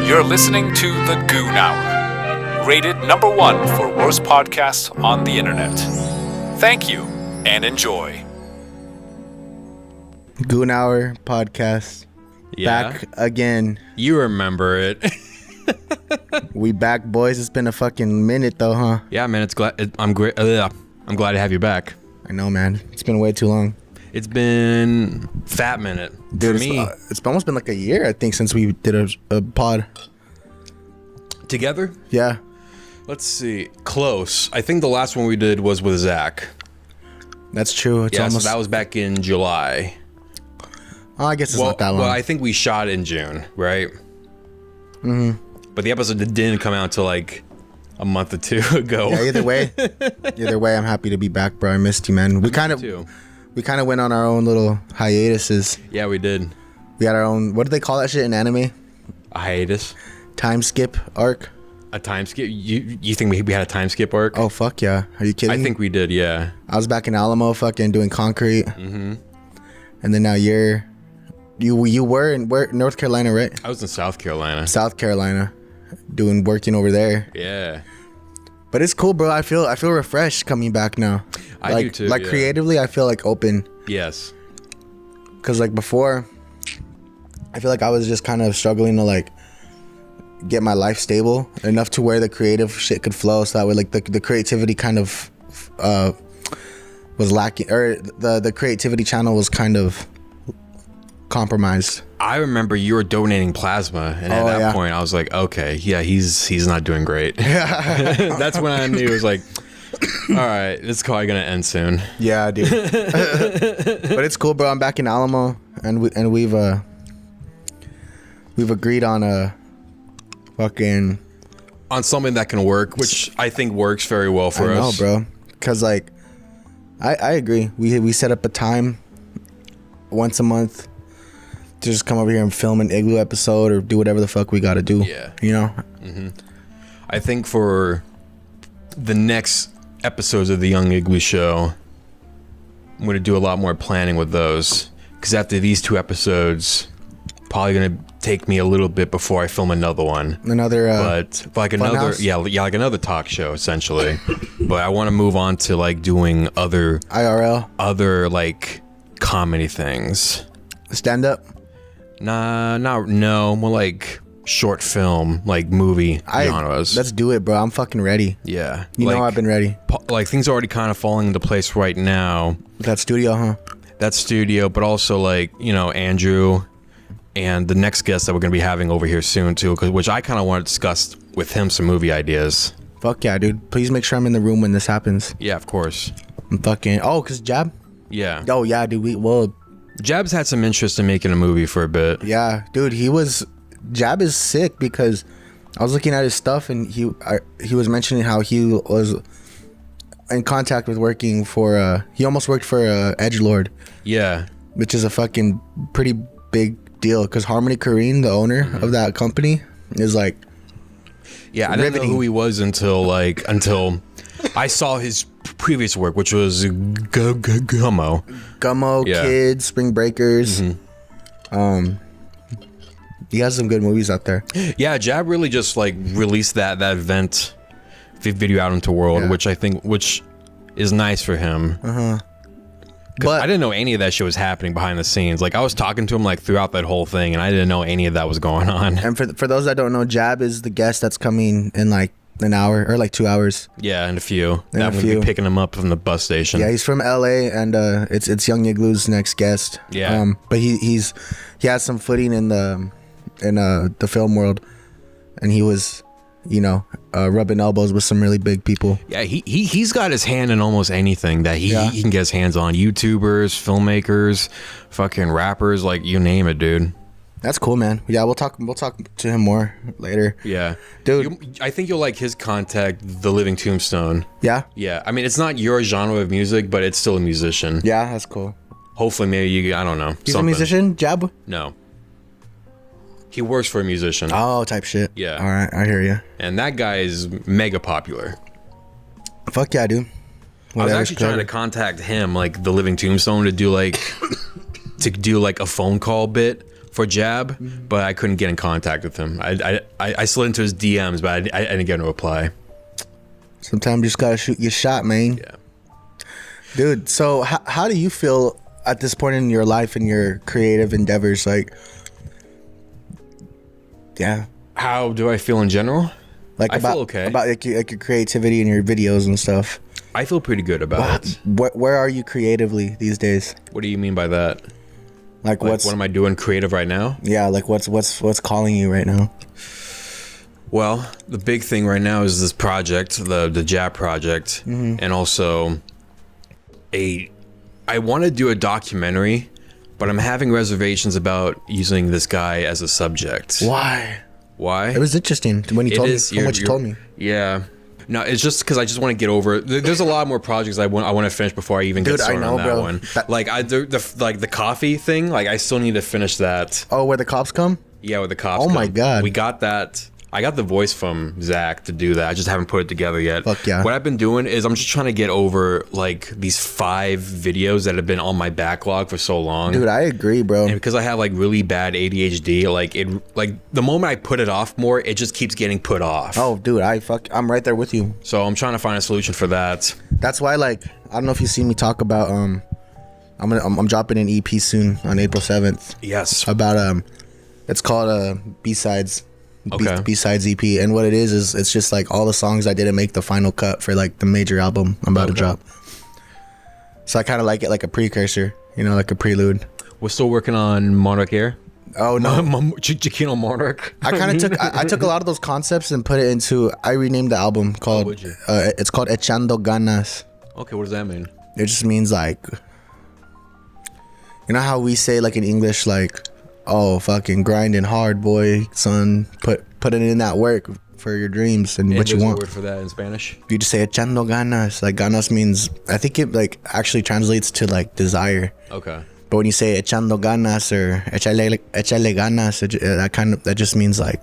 You're listening to The Goon Hour, rated number 1 for worst podcasts on the internet. Thank you and enjoy. Goon Hour podcast. Yeah. Back again. You remember it. We back, boys. It's been a fucking minute though, huh? Yeah, man. I'm great. I'm glad to have you back. I know, man. It's been way too long. It's been fat minute. Dude, for me. It's almost been like a year, I think, since we did a pod. Together? Yeah. Let's see. Close. I think the last one we did was with Zach. That's true. It's almost. So that was back in July. Oh, I guess it's not that long. Well, I think we shot in June, right? Mm-hmm. But the episode didn't come out until like a month or two ago. Yeah, either way, I'm happy to be back, bro. I missed you, man. We kind of went on our own little hiatuses. Yeah, we did. We had our own, what do they call that shit in anime? A hiatus. Time skip arc. A time skip? You think we had a time skip arc? Oh, fuck yeah. Are you kidding? I think we did, yeah. I was back in Alamo fucking doing concrete. Mm-hmm. And then now you were in North Carolina, right? I was in South Carolina. South Carolina. Working over there. Yeah. But it's cool, bro. I feel refreshed coming back now. I do too. Like yeah. creatively, I feel like open. Yes. Cause like before, I feel like I was just kind of struggling to like get my life stable enough to where the creative shit could flow. So that way, like the creativity kind of was lacking, or the creativity channel was kind of compromised. I remember you were donating plasma, and at that point, I was like, okay, yeah, he's not doing great. That's when I knew it was like, all right, this is probably gonna end soon. Yeah, dude. But it's cool, bro. I'm back in Alamo, and we've agreed on on something that can work, which I think works very well for us. I know, bro. Cause like, I agree. We set up a time once a month to just come over here and film an Igloo episode or do whatever the fuck we gotta do. Yeah. You know? Mm-hmm. I think for the next episodes of the Young Igloo Show, I'm going to do a lot more planning with those. Because after these 2 episodes, probably going to take me a little bit before I film another one. But like another, like another talk show, essentially. But I want to move on to like doing other IRL, like comedy things. Stand up. No, more like short film, like movie genres. Let's do it, bro. I'm fucking ready. Yeah. You know I've been ready. Like things are already kind of falling into place right now. That studio, huh? That studio, but also like, Andrew and the next guest that we're going to be having over here soon too, which I kind of want to discuss with him some movie ideas. Fuck yeah, dude. Please make sure I'm in the room when this happens. Yeah, of course. I'm fucking... Oh, because Jab? Yeah. Oh, yeah, dude. Jab's had some interest in making a movie for a bit. Yeah, dude, Jab is sick because I was looking at his stuff and he was mentioning how he was in contact with working for he almost worked for Edgelord. Yeah. Which is a fucking pretty big deal because Harmony Korine, the owner of that company, is like I didn't know who he was until I saw his previous work, which was Gummo. Yeah. Kids, Spring Breakers. Mm-hmm. He has some good movies out there. Yeah, Jab really just like released that event video out into the world, which is nice for him. But I didn't know any of that shit was happening behind the scenes. Like I was talking to him like throughout that whole thing, and I didn't know any of that was going on. And for those that don't know, Jab is the guest that's coming in like an hour or like 2 hours. Yeah, and a few. I'm gonna be picking him up from the bus station. Yeah, he's from LA, and it's Young Igloo's next guest. Yeah. But he has some footing in the film world, and he was, rubbing elbows with some really big people. Yeah, he's got his hand in almost anything that he can get his hands on. YouTubers, filmmakers, fucking rappers, like you name it, dude. That's cool, man. Yeah, we'll talk to him more later. Yeah. Dude. I think you'll like his contact, The Living Tombstone. Yeah? Yeah. I mean, it's not your genre of music, but it's still a musician. Yeah, that's cool. Hopefully, maybe I don't know. He's a musician? Jab? No. He works for a musician. Oh, type shit. Yeah. All right, I hear you. And that guy is mega popular. Fuck yeah, dude. I was actually trying to contact him, like The Living Tombstone, to do like a phone call bit for Jab, but I couldn't get in contact with him. I slid into his DMs, but I didn't get a reply. Sometimes you just gotta shoot your shot, man. Yeah. Dude, so how do you feel at this point in your life and your creative endeavors? Like, yeah. How do I feel in general? Like I feel okay. About like your creativity and your videos and stuff. I feel pretty good about it. Where are you creatively these days? What do you mean by that? Like What am I doing creative right now? Yeah, like what's calling you right now? Well, the big thing right now is this project, the Jab project, and also I want to do a documentary, but I'm having reservations about using this guy as a subject. Why? Why? It was interesting when you told me. From what you told me. Yeah. No, it's just because I just want to get over. There's a lot more projects I want to finish before I even get started on that one. Like the coffee thing. Like I still need to finish that. Oh, where the cops come? Yeah, with the cops. Oh my God. We got that. I got the voice from Zach to do that. I just haven't put it together yet. Fuck yeah. What I've been doing is I'm just trying to get over like these 5 videos that have been on my backlog for so long. Dude, I agree, bro. And because I have like really bad ADHD, like the moment I put it off more, it just keeps getting put off. Oh, dude, I'm right there with you. So I'm trying to find a solution for that. That's why, like, I don't know if you see me talk about I'm dropping an EP soon on April 7th. Yes. About it's called B-Sides. Okay. B-Sides EP, and what it is it's just like all the songs I didn't make the final cut for like the major album I'm about to drop. So I kind of like it like a precursor, you know, like a prelude. We're still working on Monarch Air. Oh no, Chiquino Monarch. I kind of took I took a lot of those concepts and put it into. I renamed the album called. would you? It's called Echando Ganas. Okay, what does that mean? It just means like, you know how we say like in English like, oh fucking grinding hard, boy, son, put it in that work for your dreams and what you want. A word for that in Spanish? You just say echando ganas. Like ganas means, I think it like actually translates to like desire. Okay. But when you say echando ganas or echale ganas, that just means like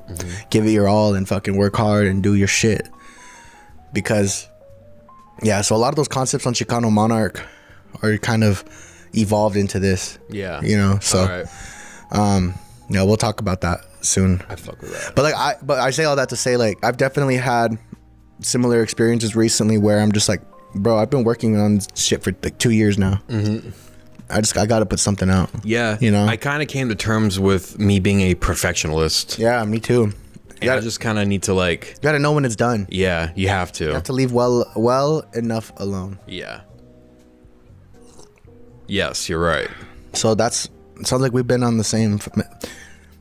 give it your all and fucking work hard and do your shit. Because yeah, so a lot of those concepts on Chicano Monarch are kind of evolved into this. Yeah. You know, so All right. yeah, we'll talk about that soon. I fuck with that. But I say all that to say like I've definitely had similar experiences recently where I'm just like, bro, I've been working on shit for like 2 years now. I gotta put something out. Yeah. You know? I kind of came to terms with me being a perfectionist. Yeah, me too. And I just kind of need to like. You gotta know when it's done. Yeah, you have to. You have to leave well enough alone. Yeah. Yes, you're right. So it sounds like we've been on the same.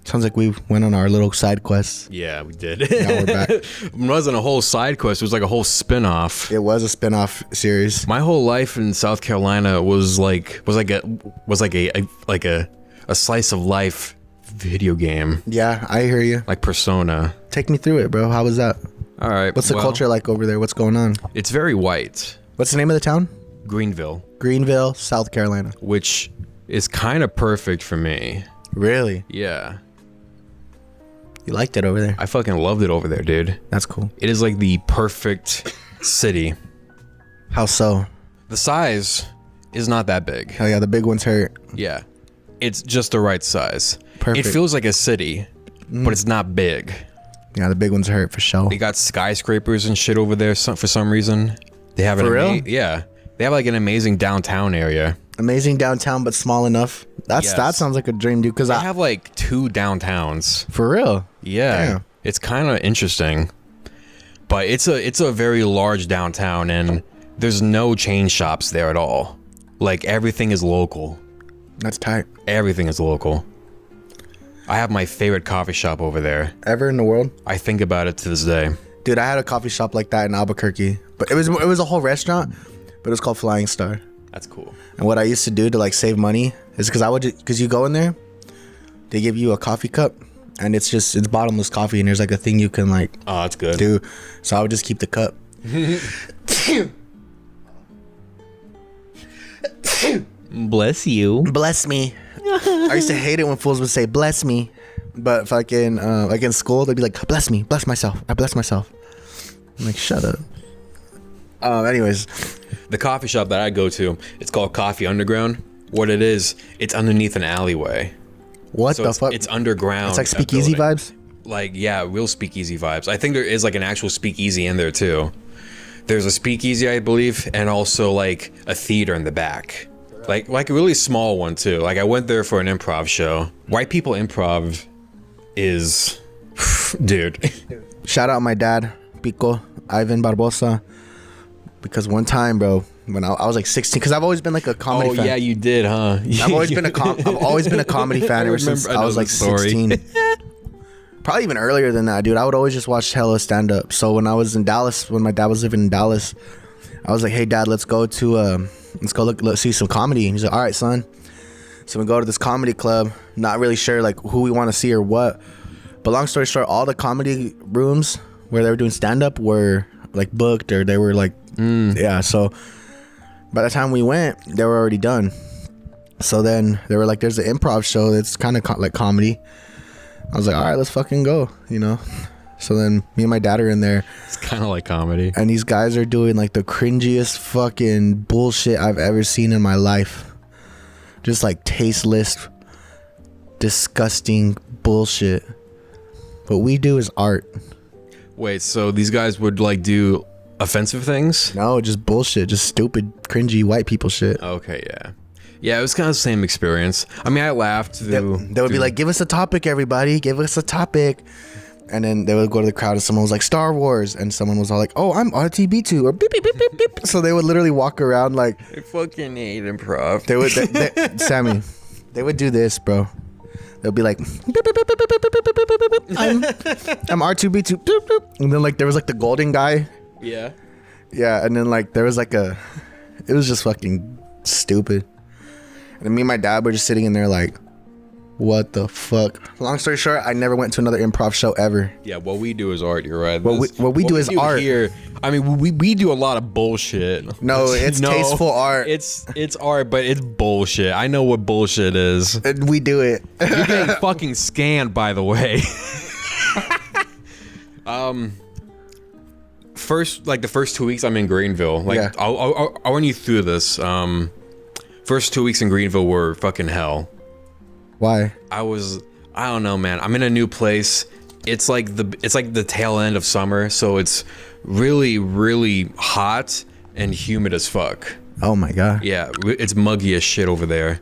Sounds like we went on our little side quests. Yeah, we did. Now we're back. It wasn't a whole side quest. It was like a whole spin-off. It was a spin-off series. My whole life in South Carolina was like a slice of life video game, Yeah, I hear you. like Persona. Take me through it, bro. How was that? All right. What's the culture like over there? What's going on? It's very white. What's the name of the town? Greenville, Greenville, South Carolina. which is kind of perfect for me. Really? Yeah. You liked it over there? I fucking loved it over there, dude. That's cool. It is like the perfect city. How so? The size is not that big. Hell yeah, the big ones hurt. Yeah. It's just the right size. Perfect. It feels like a city, but it's not big. Yeah, the big ones hurt for sure. They got skyscrapers and shit over there for some reason. They have For real? Yeah. They have like an amazing downtown area. Amazing downtown, but small enough. That Yes. sounds like a dream, dude. Because They I have like 2 downtowns. for real. Yeah. Damn. It's kind of interesting. But it's a very large downtown and there's no chain shops there at all. Like everything is local. That's tight. Everything is local. I have my favorite coffee shop over there. Ever in the world, I think about it to this day. dude. I had a coffee shop like that in Albuquerque, but it was a whole restaurant, but it was called Flying Star. That's cool. And what I used to do to like save money is because you go in there, they give you a coffee cup, and it's bottomless coffee, and there's like a thing you can like Oh, that's good. do. So I would just keep the cup. Bless you. Bless me. I used to hate it when fools would say bless me, but fucking like in school they'd be like bless me, bless myself, I bless myself. I'm like shut up. Anyways, The coffee shop that I go to, it's called Coffee Underground. What it is, it's underneath an alleyway. What So the it's, fuck? it's underground. It's like speakeasy building. vibes. Like, yeah, real speakeasy vibes. I think there is like an actual speakeasy in there too. There's a speakeasy, I believe, and also like a theater in the back. Like a really small one too. Like I went there for an improv show. White people improv is dude. Shout out my dad, Pico, Ivan Barbosa. Because one time, bro, when I was like 16, because I've always been like a comedy Oh fan. yeah, you did, huh? I've always been a comedy fan ever since I was like 16. Probably even earlier than that, dude. I would always just watch hella stand up. So when I was in Dallas, when my dad was living in Dallas, I was like, "Hey, Dad, let's go see some comedy." And he's like, "All right, son." So we go to this comedy club. Not really sure like who we want to see or what. But long story short, all the comedy rooms where they were doing stand up were like booked, or they were like, yeah. So by the time we went, they were already done. So then they were like, "There's an improv show that's kind of like comedy." I was like, "All right, let's fucking go," you know. So then me and my dad are in there, It's kind of like comedy. and these guys are doing like the cringiest fucking bullshit I've ever seen in my life. Just like tasteless, disgusting bullshit. What we do is art. Wait, so these guys would like do offensive things? No, just bullshit, just stupid, cringy white people shit. Okay, yeah. Yeah, it was kind of the same experience. I mean, I laughed through. They would be like, "Give us a topic, everybody. Give us a topic." And then they would go to the crowd and someone was like, "Star Wars." And someone was all like, "Oh, I'm RTB2 or beep, beep, beep, beep, beep." So they would literally walk around like, I fucking hate improv. they would, Sammy, they would do this, bro. They'll be like, "Beep, beep, beep, beep, beep, beep, beep, beep, beep, beep, beep. I'm R2B2. Beep, beep." And then like there was like the golden guy. Yeah. Yeah. And then like there was like it was just fucking stupid. And me and my dad were just sitting in there like, what the fuck? Long story short, I never went to another improv show ever. Yeah, what we do is art. You're right. What we do is art. Here, I mean, we do a lot of bullshit. No, it's tasteful art. It's art, but it's bullshit. I know what bullshit is. And we do it. You're getting fucking scanned, by the way. The first 2 weeks I'm in Greenville. Like, Yeah. I'll run you through this. First 2 weeks in Greenville were fucking hell. Why? I don't know, man. I'm in a new place. It's like the tail end of summer, so it's really, really hot and humid as fuck. Oh my god. Yeah, it's muggy as shit over there,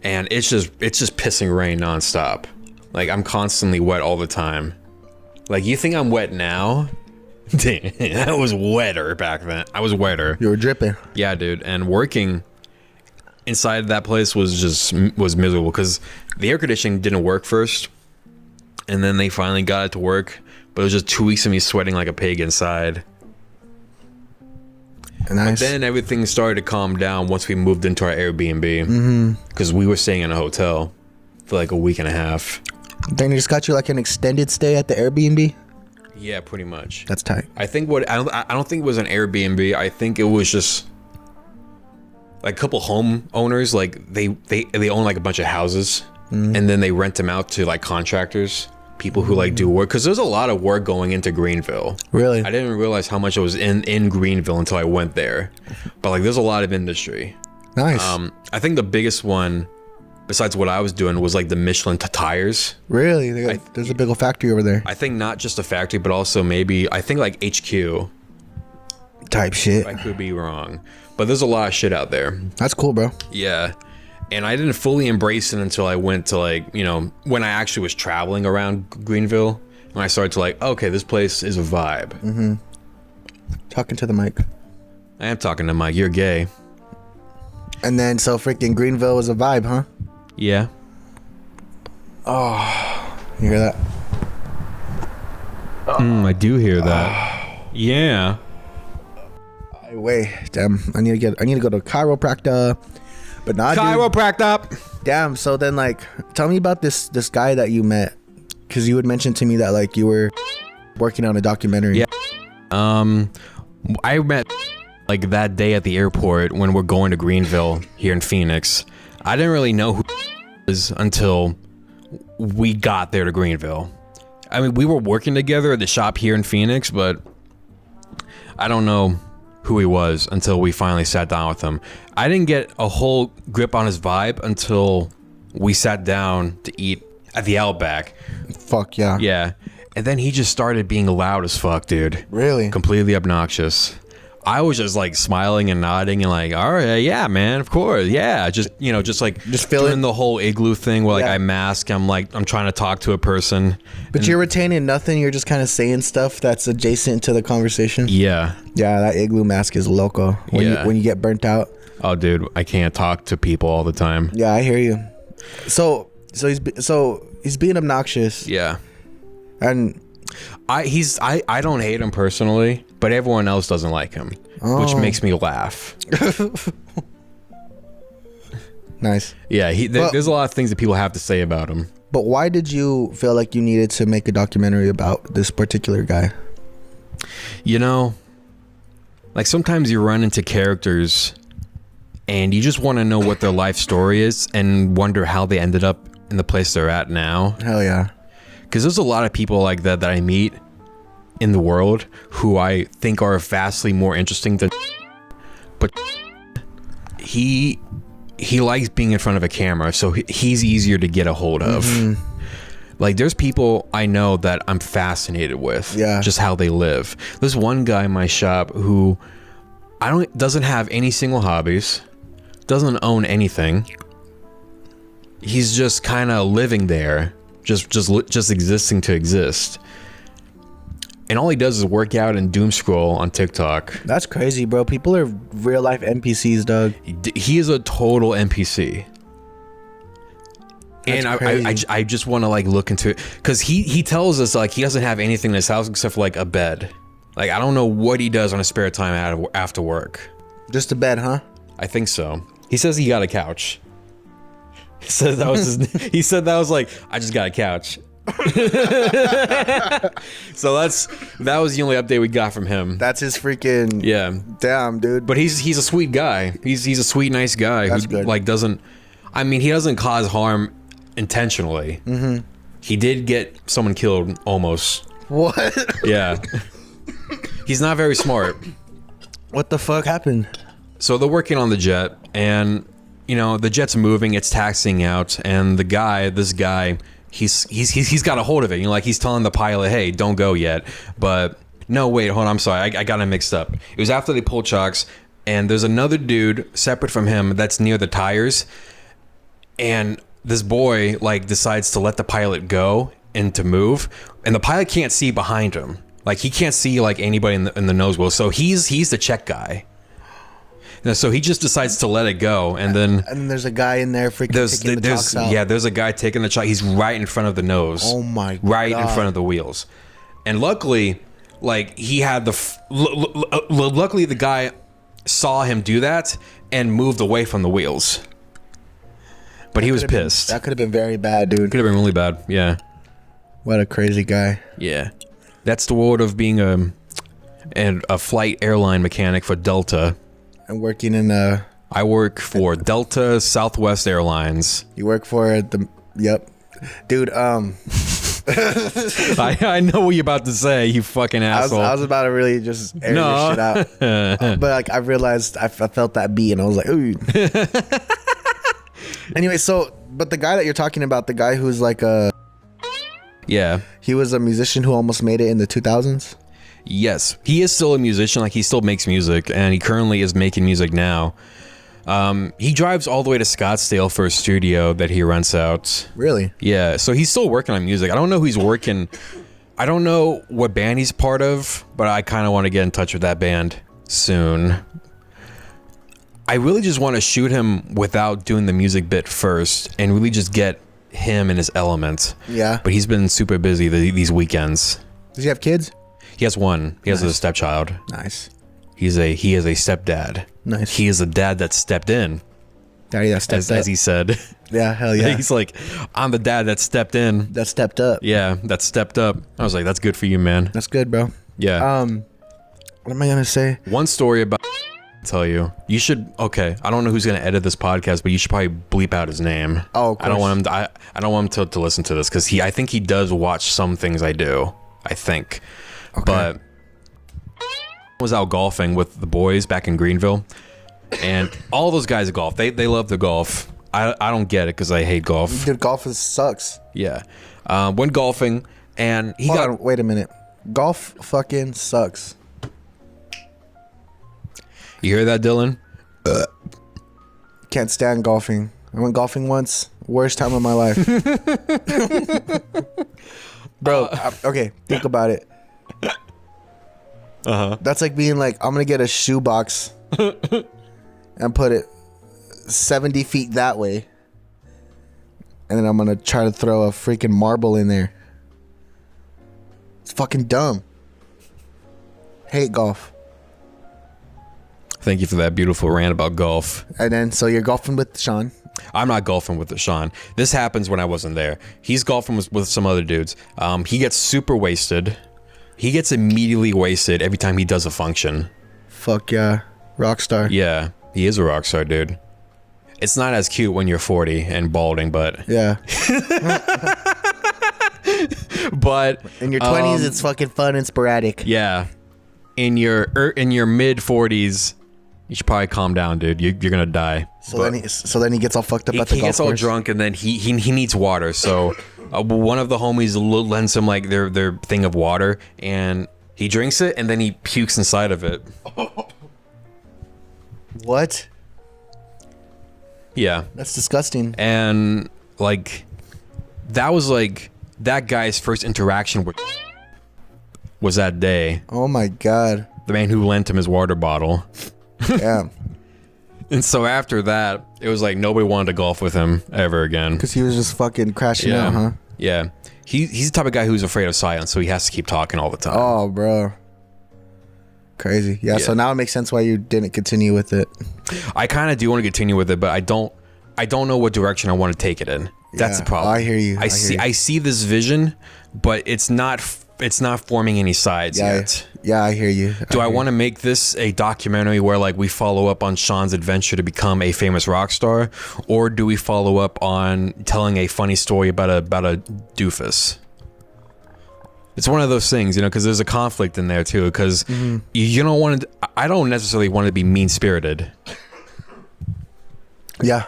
and it's just pissing rain nonstop. Like I'm constantly wet all the time. Like you think I'm wet now? Damn, I was wetter back then. I was wetter. You were dripping. Yeah, dude. And working inside that place was miserable because the air conditioning didn't work first, and then they finally got it to work. But it was just 2 weeks of me sweating like a pig inside. Nice. But then everything started to calm down once we moved into our Airbnb. Because we were staying in a hotel for like a week and a half. Then they just got you like an extended stay at the Airbnb. Yeah, pretty much. That's tight. I think I don't think it was an Airbnb. I think it was just like a couple homeowners. Like they own like a bunch of houses, and then they rent them out to like contractors, people who like do work. Because there's a lot of work going into Greenville. Really? I didn't realize how much it was in Greenville until I went there. But like, there's a lot of industry. Nice. I think the biggest one, besides what I was doing, was like the Michelin tires. Really? There's a big old factory over there. I think not just a factory, but also maybe I think like HQ. Type shit. I could be wrong, but there's a lot of shit out there. That's cool, bro. Yeah, and I didn't fully embrace it until I went to like, you know, when I actually was traveling around Greenville, and I started to like, okay, this place is a vibe. Talking to the mic. I am talking to Mike. You're gay. And then so freaking Greenville was a vibe, huh? Yeah. You hear that? I do hear that. Yeah. Wait, damn. I need to go to chiropractor. But not Chiropractor. Damn. So then, like, tell me about this guy that you met, because you had mentioned to me that like you were working on a documentary. Yeah. I met like that day at the airport when we're going to Greenville here in Phoenix. I didn't really know who was until we got there to Greenville. I mean, we were working together at the shop here in Phoenix, but I don't know who he was until we finally sat down with him. I didn't get a whole grip on his vibe until we sat down to eat at the Outback. Fuck yeah. Yeah. And then he just started being loud as fuck, dude. Really? Completely obnoxious. I was just like smiling and nodding and like, all right, yeah, man, of course, yeah. Just Just feel doing it. the whole igloo thing where like Yeah. I mask. I'm trying to talk to a person. But you're retaining nothing. You're just kind of saying stuff that's adjacent to the conversation. Yeah. Yeah, that igloo mask is loco. When you get burnt out. Oh, dude, I can't talk to people all the time. Yeah, I hear you. So he's being obnoxious, Yeah. and I don't hate him personally, but everyone else doesn't like him, which makes me laugh. nice. Yeah, there's a lot of things that people have to say about him. But why did you feel like you needed to make a documentary about this particular guy? You know, like sometimes you run into characters and you just want to know what their life story is and wonder how they ended up in the place they're at now. Hell yeah. Because there's a lot of people like that I meet in the world who I think are vastly more interesting than, but he likes being in front of a camera, so he's easier to get a hold of. Like there's people I know that I'm fascinated with, Yeah. just how they live. There's one guy in my shop who doesn't have any single hobbies, doesn't own anything. He's just kind of living there, just existing to exist. And all he does is work out and doom scroll on TikTok. That's crazy, bro. People are real life NPCs, dog. He is a total NPC. That's And crazy. I just want to like look into it because he tells us like he doesn't have anything in his house except for like a bed. Like I don't know what he does on his spare time after work. Just a bed, huh? I think so. He says he got a couch. He said that was he said that was like I just got a couch. So that was the only update we got from him. That's his freaking. Yeah. Damn, dude. But he's a sweet guy. He's a sweet, nice guy That's who good. like doesn't. I mean, he doesn't cause harm intentionally. Mm-hmm. He did get someone killed almost. What? Yeah. He's not very smart. What the fuck happened? So they're working on the jet, and you know the jet's moving, it's taxiing out, and this guy, he's got a hold of it. You know, like he's telling the pilot, "Hey, don't go yet." But no, wait, hold on, I'm sorry, I got it mixed up. It was after they pulled chocks, and there's another dude separate from him that's near the tires, and this boy like decides to let the pilot go and to move, and the pilot can't see behind him. Like he can't see like anybody in the nose wheel, so he's the check guy. And so he just decides to let it go, and then And there's a guy in there freaking taking the chocks out. there's a guy taking the chalk. He's right in front of the nose. Oh my Right in God. front of the wheels, and luckily, like he had luckily the guy saw him do that and moved away from the wheels. But he was pissed. That could have been very bad, dude. Could have been really bad. Yeah. What a crazy guy. Yeah. That's the world of being a flight airline mechanic for Delta. And working in I work for Delta Southwest Airlines. you work for the, yep. Dude, I know what you're about to say, you fucking asshole. I was about to really just air your shit out. But like I realized I felt that beat and I was like, ooh. Anyway, but the guy that you're talking about, the guy who's like Yeah. he was a musician who almost made it in the 2000s. Yes. He is still a musician. Like, he still makes music, and he currently is making music now. He drives all the way to Scottsdale for a studio that he rents out. Really? Yeah, so he's still working on music. I don't know who he's working. I don't know what band he's part of, but I kind of want to get in touch with that band soon. I really just want to shoot him without doing the music bit first and really just get him in his element. Yeah. But he's been super busy these weekends. Does he have kids? He has one. He has a Nice. stepchild. Nice. He is a stepdad. Nice. He is a dad that stepped in, Daddy that stepped up. as he said. Yeah, hell yeah. He's like, I'm the dad that stepped in. That stepped up. Yeah, that stepped up. I was like, that's good for you, man. That's good, bro. Yeah. What am I gonna say? One story about tell you. You should okay. I don't know who's gonna edit this podcast, but you should probably bleep out his name. Oh, of I don't course. want him. I don't want him to listen to this because I think he does watch some things I do. I think, but I was out golfing with the boys back in Greenville, and all those guys golf. They love to golf. I don't get it because I hate golf. Dude, golf sucks. Yeah. Went golfing and he Hold got. on, wait a minute. Golf fucking sucks. You hear that, Dylan? Can't stand golfing. I went golfing once. Worst time of my life. Bro, okay, think about it. That's like being like, I'm gonna get a shoebox and put it 70 feet that way, and then I'm gonna try to throw a freaking marble in there. It's fucking dumb. Hate golf. Thank you for that beautiful rant about golf. And then, so you're golfing with Sean. I'm not golfing with Sean. This happens when I wasn't there. He's golfing with some other dudes. He gets super wasted. He gets immediately wasted every time he does a function. Fuck yeah. Rockstar. Yeah, he is a rock star, dude. It's not as cute when you're 40 and balding, but Yeah. In your 20s, it's fucking fun and sporadic. yeah, in your mid 40s, you should probably calm down, dude. You're gonna die. So then he gets all fucked up at the He golf gets all course. drunk and then he needs water. So one of the homies lends him like their thing of water and he drinks it and then he pukes inside of it. What? Yeah, That's disgusting. and like that was like that guy's first interaction with was that day. Oh my god. The man who lent him his water bottle. Damn. And so after that, it was like nobody wanted to golf with him ever again. Because he was just fucking crashing Yeah. out, huh? Yeah. He's the type of guy who's afraid of silence, so he has to keep talking all the time. Oh, bro. Crazy. Yeah, so Yeah. now it makes sense why you didn't continue with it. I kind of do want to continue with it, but I don't know what direction I want to take it in. That's Yeah, the problem. I hear you. I hear you. I see this vision, but it's not forming any sides Yeah, yet. yeah, I hear you. Do I want to make this a documentary where like we follow up on Sean's adventure to become a famous rock star, or do we follow up on telling a funny story about a doofus? It's one of those things, you know, because there's a conflict in there too. Because you don't want to. I don't necessarily want to be mean spirited. Yeah.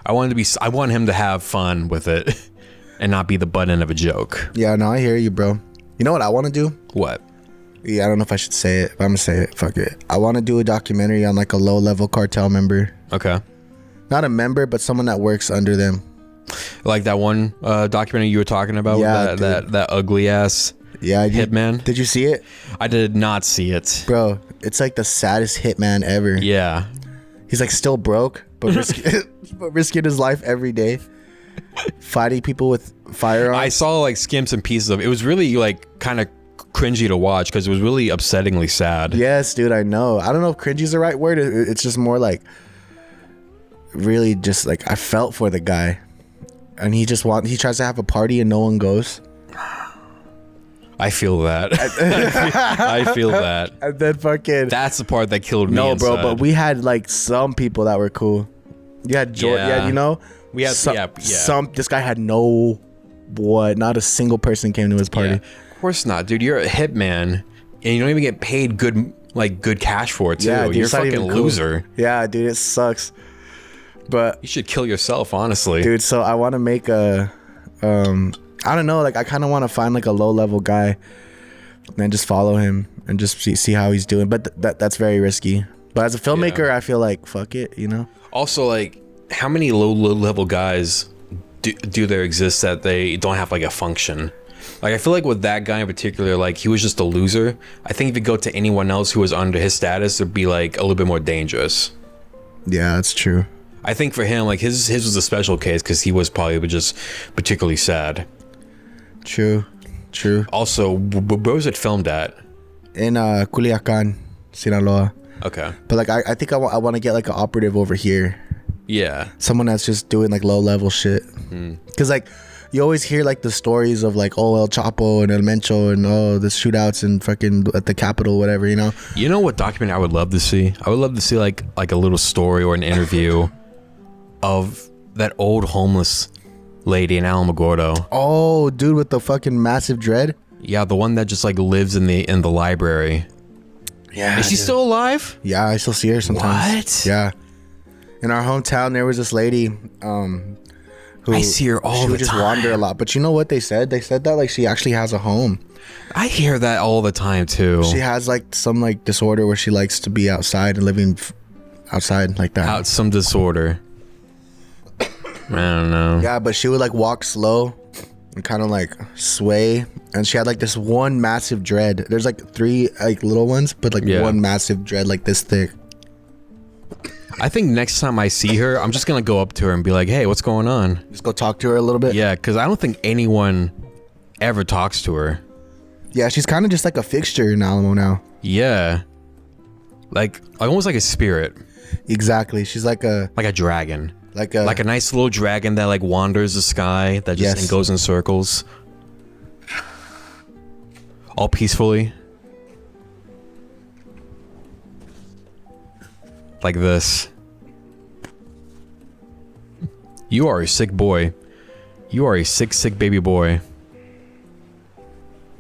I want him to have fun with it, and not be the butt end of a joke. Yeah, no, I hear you, bro. You know what I want to do? What? Yeah, I don't know if I should say it, but I'm gonna say it. Fuck it. I want to do a documentary on like a low-level cartel member. Okay. Not a member, but someone that works under them. Like that one documentary you were talking about, Yeah, with that ugly ass Yeah, hitman. Did you see it? I did not see it. Bro, it's like the saddest hitman ever. Yeah. He's like still broke, but risking his life every day, fighting people with firearms. I saw like skims and pieces of it. It was really like kind of cringy to watch because it was really upsettingly sad. Yes, dude, I know. I don't know if cringy is the right word. It's just more like really just like I felt for the guy, and he tries to have a party and no one goes. I feel that. I feel that. And then fucking That's the part that killed me. no, bro. inside. But we had like some people that were cool. You had Jordan. Yeah. Yeah, you know. We had- yeah. This guy had not a single person came to his party. Yeah. Of course not, dude. You're a hitman, and you don't even get paid good cash for it too. Yeah, dude, You're a it's not fucking even cool. loser. Yeah, dude, it sucks. But You should kill yourself, honestly. dude, so I want to make a I don't know, like I kind of want to find like a low level guy and then just follow him and just see how he's doing, but that's very risky. But as a filmmaker, Yeah. I feel like fuck it, you know. Also, like, how many low level guys do there exist that they don't have like a function? Like, I feel like with that guy in particular, like he was just a loser. I think if you go to anyone else who was under his status, it'd be like a little bit more dangerous. Yeah, that's true. I think for him, like his was a special case because he was probably just particularly sad. True. Also, where was it filmed at? In Culiacan, Sinaloa. Okay. But like I think I want to get like an operative over here, Yeah. someone that's just doing like low level shit. Because like you always hear like the stories of like El Chapo and El Mencho and the shootouts and fucking at the Capitol, whatever, you know. You know what documentary I would love to see? I would love to see like a little story or an interview of that old homeless lady in Alamogordo. Oh, dude, with the fucking massive dread. Yeah, the one that just like lives in the library. Yeah. Is she still alive? Yeah, I still see her sometimes. What? Yeah. In our hometown, there was this lady. Who I see her all she the would just time. wander a lot. But you know what they said? They said that like she actually has a home. I hear that all the time too. She has like some like disorder where she likes to be outside and living outside like that. Out some disorder. I don't know. Yeah, but she would like walk slow and kind of like sway, and she had like this one massive dread. There's like 3 like little ones, but like Yeah. one massive dread like this thick. I think next time I see her, I'm just gonna go up to her and be like, "Hey, what's going on?" Just go talk to her a little bit. Yeah, because I don't think anyone ever talks to her. Yeah, she's kind of just like a fixture in Alamo now. Yeah, like almost like a spirit, Exactly. She's like a like a dragon, like a like a nice little dragon that like wanders the sky, that just Yes. goes in circles, all peacefully, like this. You are a sick boy. You are a sick, sick baby boy.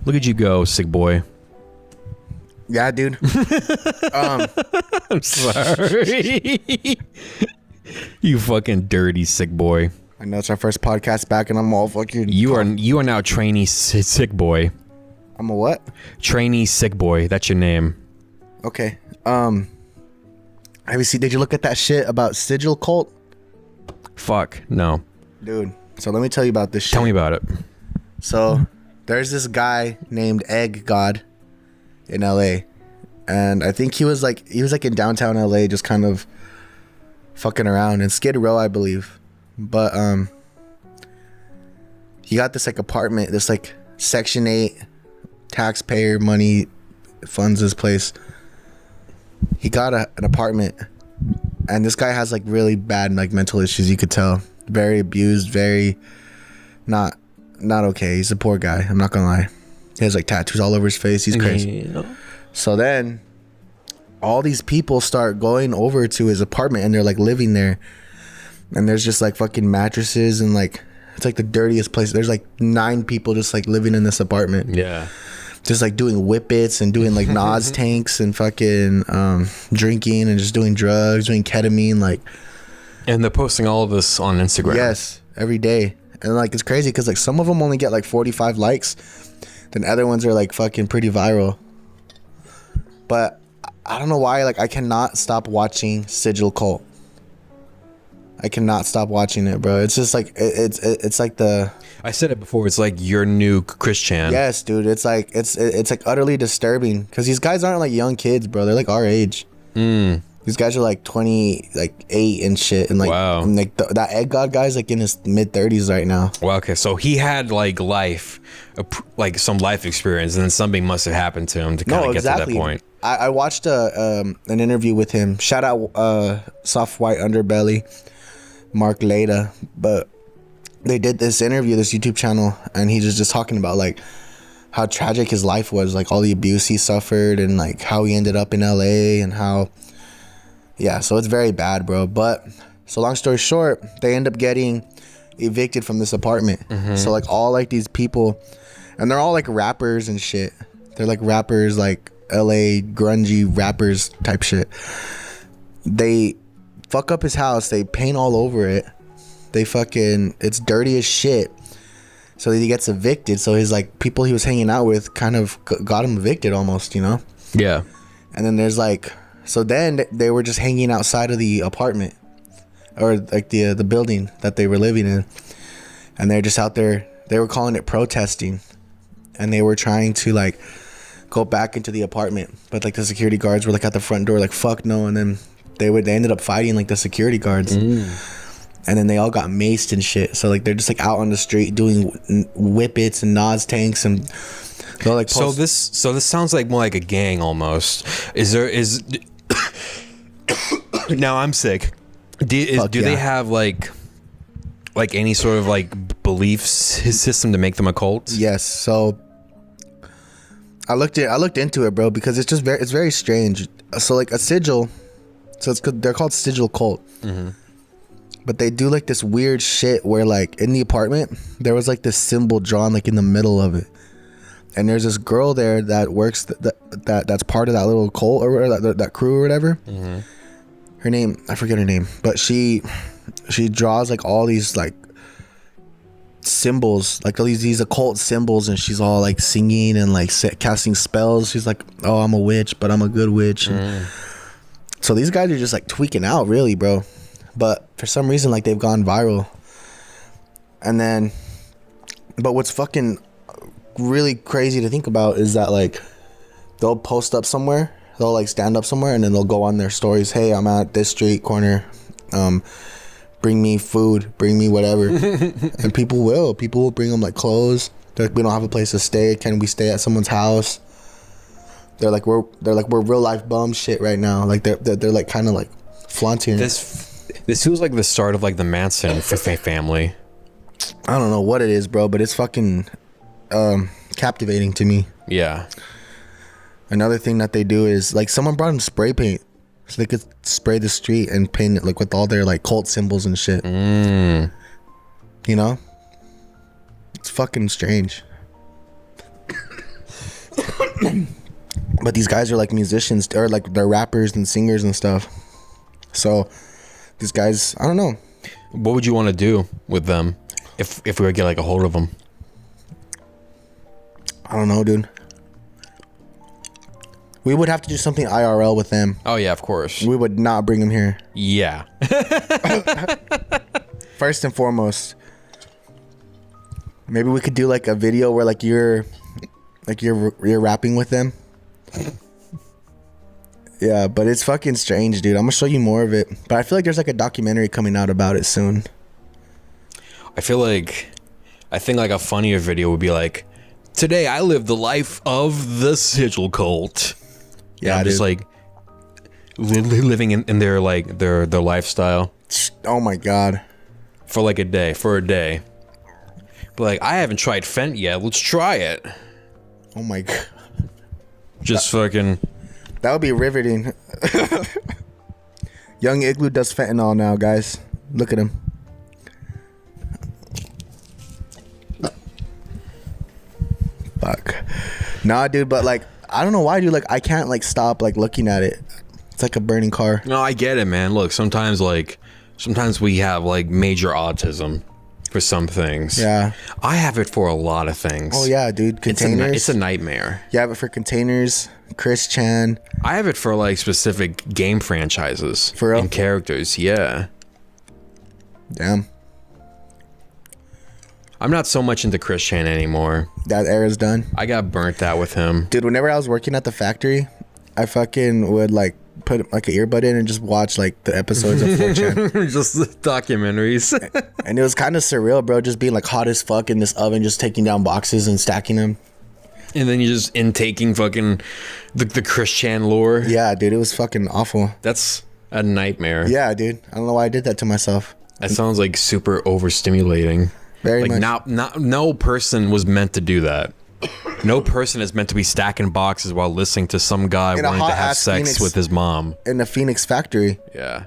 Look at you go, sick boy. yeah, dude. I'm sorry. You fucking dirty sick boy. I know it's our first podcast back, and I'm all fucking. You are now trainee sick boy. I'm a what? Trainee sick boy. That's your name. Okay. Have you seen? Did you look at that shit about Sigil cult, Fuck no. dude? So let me tell you about this shit. Tell me about it. So there's this guy named Egg God in LA, and I think he was like in downtown LA, just kind of fucking around in Skid Row, I believe. But he got this like apartment, this like Section 8 taxpayer money funds this place. He got an apartment, and this guy has like really bad like mental issues. You could tell, very abused, very not okay. He's a poor guy. I'm not gonna lie. He has like tattoos all over his face. He's crazy. So then, all these people start going over to his apartment, and they're like living there. And there's just like fucking mattresses, and like it's like the dirtiest place. There's like 9 people just like living in this apartment. Yeah. Just like doing whippets and doing like Nas tanks and fucking drinking and just doing drugs, doing ketamine, like And they're posting all of this on Instagram. yes, every day. And like it's crazy because like some of them only get like 45 likes, then other ones are like fucking pretty viral. But I don't know why, like I cannot stop watching Sigil Cult. I cannot stop watching it, bro. It's just like it's like the I said it before. It's like your new Christian. yes, dude. It's like it's like utterly disturbing because these guys aren't like young kids, bro. They're like our age. These guys are like 28 and shit, and like Wow. and, like that Egg God guy's like in his mid-30s right now. Well, okay. So he had like like some life experience, and then something must have happened to him to kind of get to that point. I watched an interview with him. Shout out Soft White Underbelly, Mark Leda. But they did this interview, this YouTube channel, and he's just talking about like how tragic his life was, like all the abuse he suffered, and like how he ended up in LA, and how so it's very bad, bro. But so long story short, they end up getting evicted from this apartment. So like all like these people, and they're all like rappers and shit. They're like rappers, like LA grungy rappers type shit. They fuck up his house. They paint all over it. They fucking, it's dirty as shit. So he gets evicted. So his like people he was hanging out with kind of got him evicted almost, you know? Yeah. And then there's like, so then they were just hanging outside of the apartment, or like the building that they were living in. And they're just out there, they were calling it protesting. And they were trying to like go back into the apartment. But like the security guards were like at the front door, like fuck no. And then they ended up fighting like the security guards. And then they all got maced and shit. So like they're just like out on the street doing whippets and Nas tanks, and they'll like So this sounds like more like a gang almost. Is now I'm sick. Do they yeah. have like any sort of like belief system to make them a cult? Yes. So I looked into it, bro, because it's just it's very strange. So like a sigil, so they're called Sigil Cult. But they do like this weird shit where like in the apartment there was like this symbol drawn like in the middle of it, and there's this girl there that works that's part of that little cult or that crew or whatever. her name, I forget her name, but she draws like all these like symbols, like all these occult symbols, and she's all like singing and like casting spells. She's like, oh, I'm a witch, but I'm a good witch. And so these guys are just like tweaking out, really, bro. But for some reason, like, they've gone viral. And then, but what's fucking really crazy to think about is that, like, they'll post up somewhere, they'll like stand up somewhere, and then they'll go on their stories, hey, I'm at this street corner, bring me food, bring me whatever. And people will bring them like clothes. They're like, we don't have a place to stay, can we stay at someone's house? They're like, we're real life bum shit right now. Like, they're like kind of like flaunting. This feels like the start of like the Manson family. I don't know what it is, bro, but it's fucking captivating to me. Yeah. Another thing that they do is, like, someone brought them spray paint so they could spray the street and paint it like with all their like cult symbols and shit. You know, it's fucking strange. But these guys are like musicians, or like they're rappers and singers and stuff. So these guys, I don't know. What would you want to do with them if we would get like a hold of them? I don't know, dude. We would have to do something IRL with them. Oh yeah, of course. We would not bring them here. Yeah. First and foremost, maybe we could do like a video where like you're rapping with them. Yeah, but it's fucking strange, dude. I'm gonna show you more of it. But I feel like there's like a documentary coming out about it soon. I think like a funnier video would be like, today I live the life of the Sigil cult. Yeah, I'm just like living in their like their lifestyle. Oh my god. For like a day. But like, I haven't tried Fent yet. Let's try it. Oh my god. Just fucking. That would be riveting. Young Igloo does fentanyl now, guys. Look at him. Fuck. Nah, dude, but like, I don't know why, dude. Like, I can't like stop like looking at it. It's like a burning car. No, I get it, man. Look, sometimes we have like major autism for some things. Yeah. I have it for a lot of things. Oh yeah, dude. Containers. It's a nightmare. You have it for containers. Chris Chan. I have it for like specific game franchises. For real? And characters, yeah. Damn. I'm not so much into Chris Chan anymore. That era's done. I got burnt out with him. Dude, whenever I was working at the factory, I fucking would like put like an earbud in and just watch like the episodes of 4chan. Just documentaries. And it was kind of surreal, bro, just being like hot as fuck in this oven, just taking down boxes and stacking them. And then you're just intaking fucking the Chris Chan lore. Yeah, dude, it was fucking awful. That's a nightmare. Yeah, dude. I don't know why I did that to myself. That sounds like super overstimulating. Very like much. No person was meant to do that. No person is meant to be stacking boxes while listening to some guy In a wanting to have hot-ass sex Phoenix- with his mom. In the Phoenix factory. Yeah.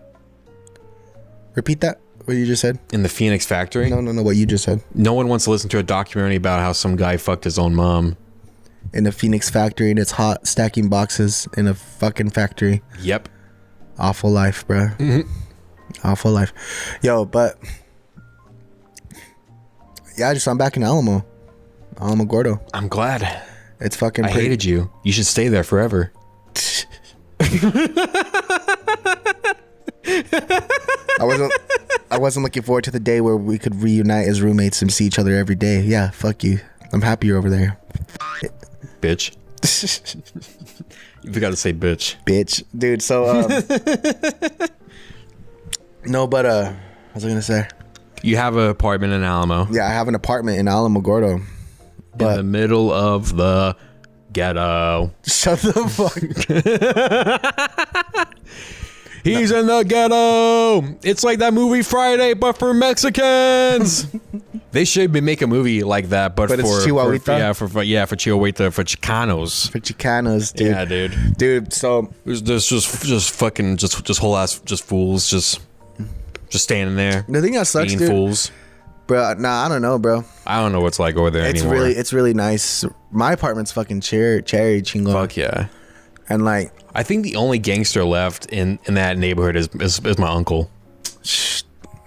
Repeat that? What you just said? In the Phoenix factory? No, what you just said. No one wants to listen to a documentary about how some guy fucked his own mom. In the Phoenix factory, and it's hot, stacking boxes in a fucking factory. Yep. Awful life, bro. Awful life. Yo, but yeah, I'm back in Alamo Gordo. I'm glad. It's fucking I hated you. You should stay there forever. I wasn't looking forward to the day where we could reunite as roommates and see each other every day. Yeah, fuck you. I'm happy you're over there. Bitch. You gotta say bitch. Bitch. Dude, so no, but what was I gonna say? You have an apartment in Alamo. Yeah, I have an apartment in Alamo Gordo. In But the middle of the ghetto. shut the fuck. He's in the ghetto. It's like that movie Friday, but for Mexicans. They should make a movie like that, but But it's for Chihuahuita? for Chihuahua, for Chicanos. For Chicanos, dude. Yeah, dude. Dude, so There's just fucking just whole ass just fools just standing there. the thing that sucks, Being dude, fools. bro. Nah, I don't know, bro. I don't know what's like over there It's anymore. really nice. My apartment's fucking cherry chingo. Fuck yeah. And like, I think the only gangster left in that neighborhood is my uncle.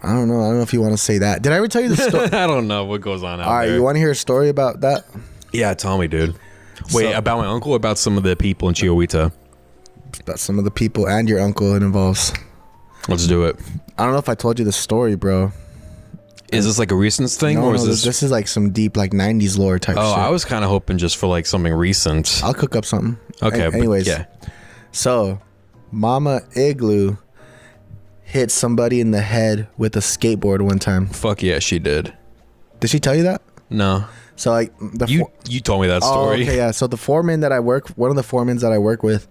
I don't know if you want to say that. Did I ever tell you the story? I don't know what goes on out All right, there. you want to hear a story about that? Yeah, tell me, dude. Wait, about my uncle or about some of the people in Chihuahua? About some of the people and your uncle it involves. Let's do it. I don't know if I told you the story, bro. Is this like a recent thing, or is this is like some deep like 90s lore type Oh, shit. I was kind of hoping just for like something recent. I'll cook up something. Okay, but Anyways, yeah. So, Mama Igloo hit somebody in the head with a skateboard one time. Fuck yeah, she did. Did she tell you that? No. So like You told me that Oh, story. okay, yeah. So the foreman that I work, one of the foremans that I work with,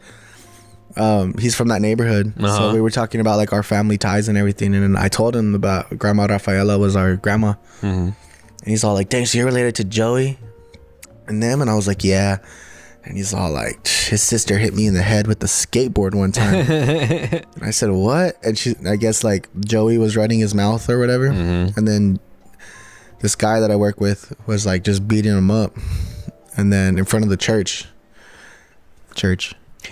he's from that neighborhood. Uh-huh. So we were talking about like our family ties and everything, and then I told him about Grandma Rafaela was our grandma, and he's all like, "Dang, so you're related to Joey and them?" And I was like, "Yeah." And he's all like, "His sister hit me in the head with the skateboard one time." And I said, "What?" And I guess like Joey was running his mouth or whatever, and then this guy that I work with was like just beating him up, and then in front of the church.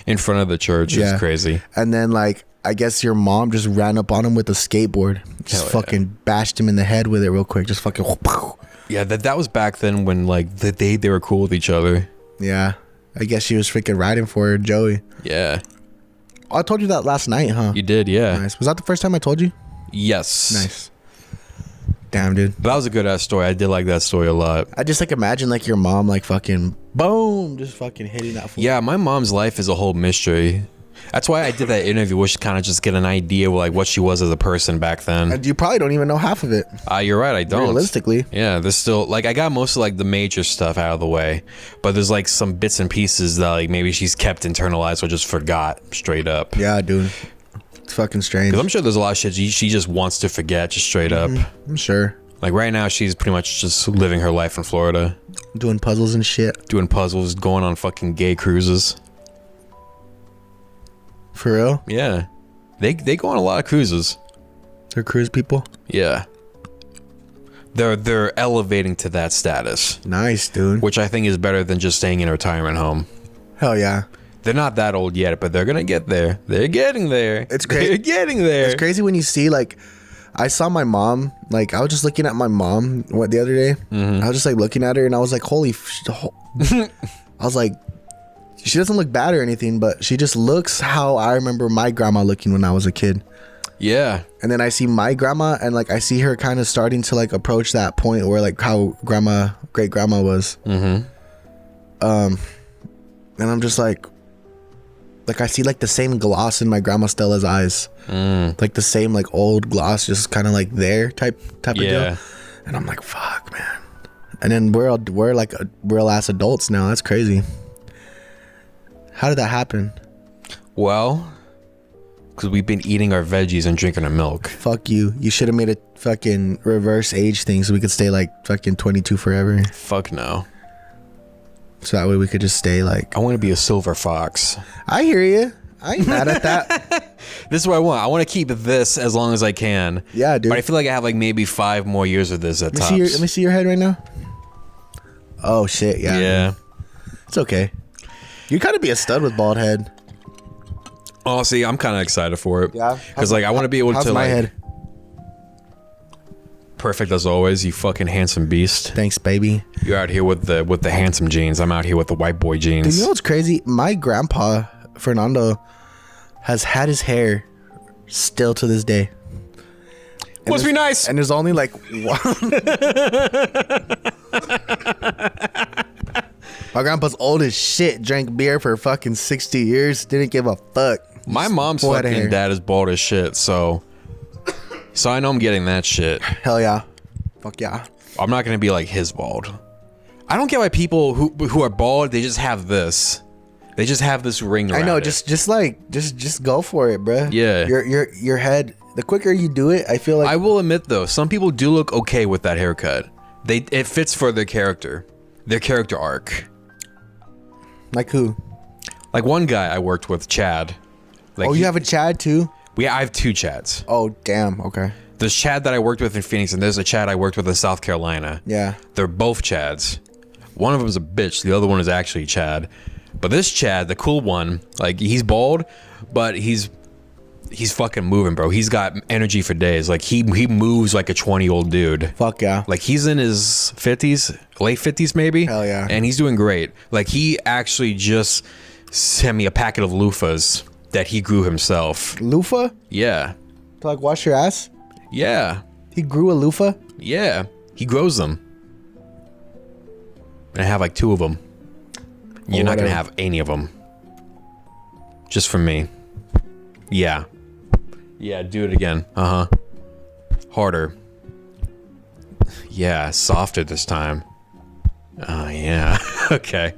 In front of the church is crazy. And then like I guess your mom just ran up on him with a skateboard, just Hell fucking bashed him in the head with it real quick, just fucking. Yeah, that was back then when like they were cool with each other. Yeah, I guess she was freaking riding for her, Joey. Yeah. Oh, I told you that last night, huh? You did, yeah. Nice. Was that the first time I told you? Yes. Nice. Damn, dude. That was a good ass story. I did like that story a lot. I just like imagine like your mom like fucking boom, just fucking hitting that fool. Yeah, my mom's life is a whole mystery. That's why I did that interview, was to kind of just get an idea of like what she was as a person back then. And you probably don't even know half of it. You're right, I don't. Realistically. Yeah, there's still like I got most of like the major stuff out of the way, but there's like some bits and pieces that like maybe she's kept internalized or just forgot straight up. Yeah, dude. It's fucking strange. Because I'm sure there's a lot of shit she just wants to forget just straight up. I'm sure. Like right now, she's pretty much just living her life in Florida, Doing puzzles and shit. doing puzzles, going on fucking gay cruises. For real? Yeah, they go on a lot of cruises. They're cruise people? Yeah, they're elevating to that status, Nice, dude. which I think is better than just staying in a retirement home. Hell yeah. They're not that old yet, but they're gonna get there. They're getting there. It's crazy. They're getting there. It's crazy when you see like I saw my mom, like I was just looking at my mom the other day. I was just like looking at her and I was like, I was like, she doesn't look bad or anything, but she just looks how I remember my grandma looking when I was a kid. Yeah. And then I see my grandma and like I see her kind of starting to like approach that point where like how great grandma was. And I'm just like I see like the same gloss in my grandma Stella's eyes, like the same like old gloss, just kind of like there type of deal. And I'm like, fuck, man. And then we're like real ass adults now. That's crazy. How did that happen? Well, because we've been eating our veggies and drinking our milk. Fuck you. You should have made a fucking reverse age thing so we could stay like fucking 22 forever. Fuck no. So that way we could just stay like. I want to be a silver fox. I hear you. I ain't mad at that. This is what I want. I want to keep this as long as I can. Yeah, dude. But I feel like I have like maybe 5 more years of this at tops. Let me see your head right now. Oh shit, yeah. Yeah. It's okay. You gotta be a stud with bald head. Oh, see, I'm kind of excited for it. Yeah. Because like I want to be able How's to my like head? perfect as always. You fucking handsome beast. Thanks, baby. You're out here with the handsome jeans. I'm out here with the white boy Dude, jeans. you know what's crazy? My grandpa Fernando has had his hair still to this day. Must be nice. And there's only like one. My grandpa's old as shit. Drank beer for fucking 60 years. Didn't give a fuck. My mom's Full head of hair. fucking dad is bald as shit, so I know I'm getting that shit. Hell yeah. Fuck yeah. I'm not gonna be like his bald. I don't get why people who are bald, they just have this. They just have this ring around I know, it. just go for it, bruh. Yeah. Your head. The quicker you do it, I feel like I will admit though, some people do look okay with that haircut. It fits for their character arc. like who? Like one guy I worked with, Chad. Like Oh, you have a Chad too? I have 2 Chads. Oh, damn. Okay. There's Chad that I worked with in Phoenix, and there's a Chad I worked with in South Carolina. Yeah. They're both Chads. One of them is a bitch. The other one is actually Chad. But this Chad, the cool one, like he's bald, but he's fucking moving, bro. He's got energy for days. Like he moves like a 20-year-old dude. Fuck yeah. Like he's in his 50s, late 50s maybe. Hell yeah. And he's doing great. Like he actually just sent me a packet of loofahs that he grew himself. Loofah? Yeah. To like wash your ass? Yeah. He grew a loofah? Yeah. He grows them. And I have like 2 of them. You're not going to have any of them. Just for me. Yeah. Yeah, do it again. Uh-huh. Harder. Yeah, softer this time. Oh, yeah. Okay.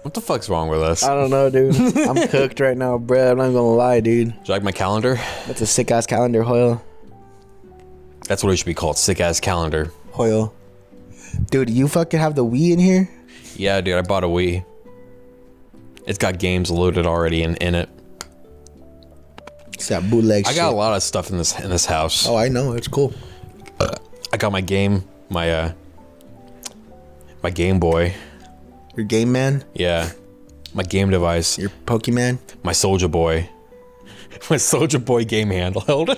What the fuck's wrong with us? I don't know, dude. I'm cooked right now, bruh. I'm not gonna lie, dude. Do you like my calendar? That's a sick ass calendar, Hoyle. That's what it should be called. Sick ass calendar. Hoyle. Dude, you fucking have the Wii in here? Yeah, dude, I bought a Wii. It's got games loaded already in it. It's that bootleg I shit. got a lot of stuff in this house. Oh, I know. It's cool. I got my game, my Game Boy. Your game man? Yeah. My game device. Your Pokemon? My Soldier Boy. My Soldier Boy game handheld.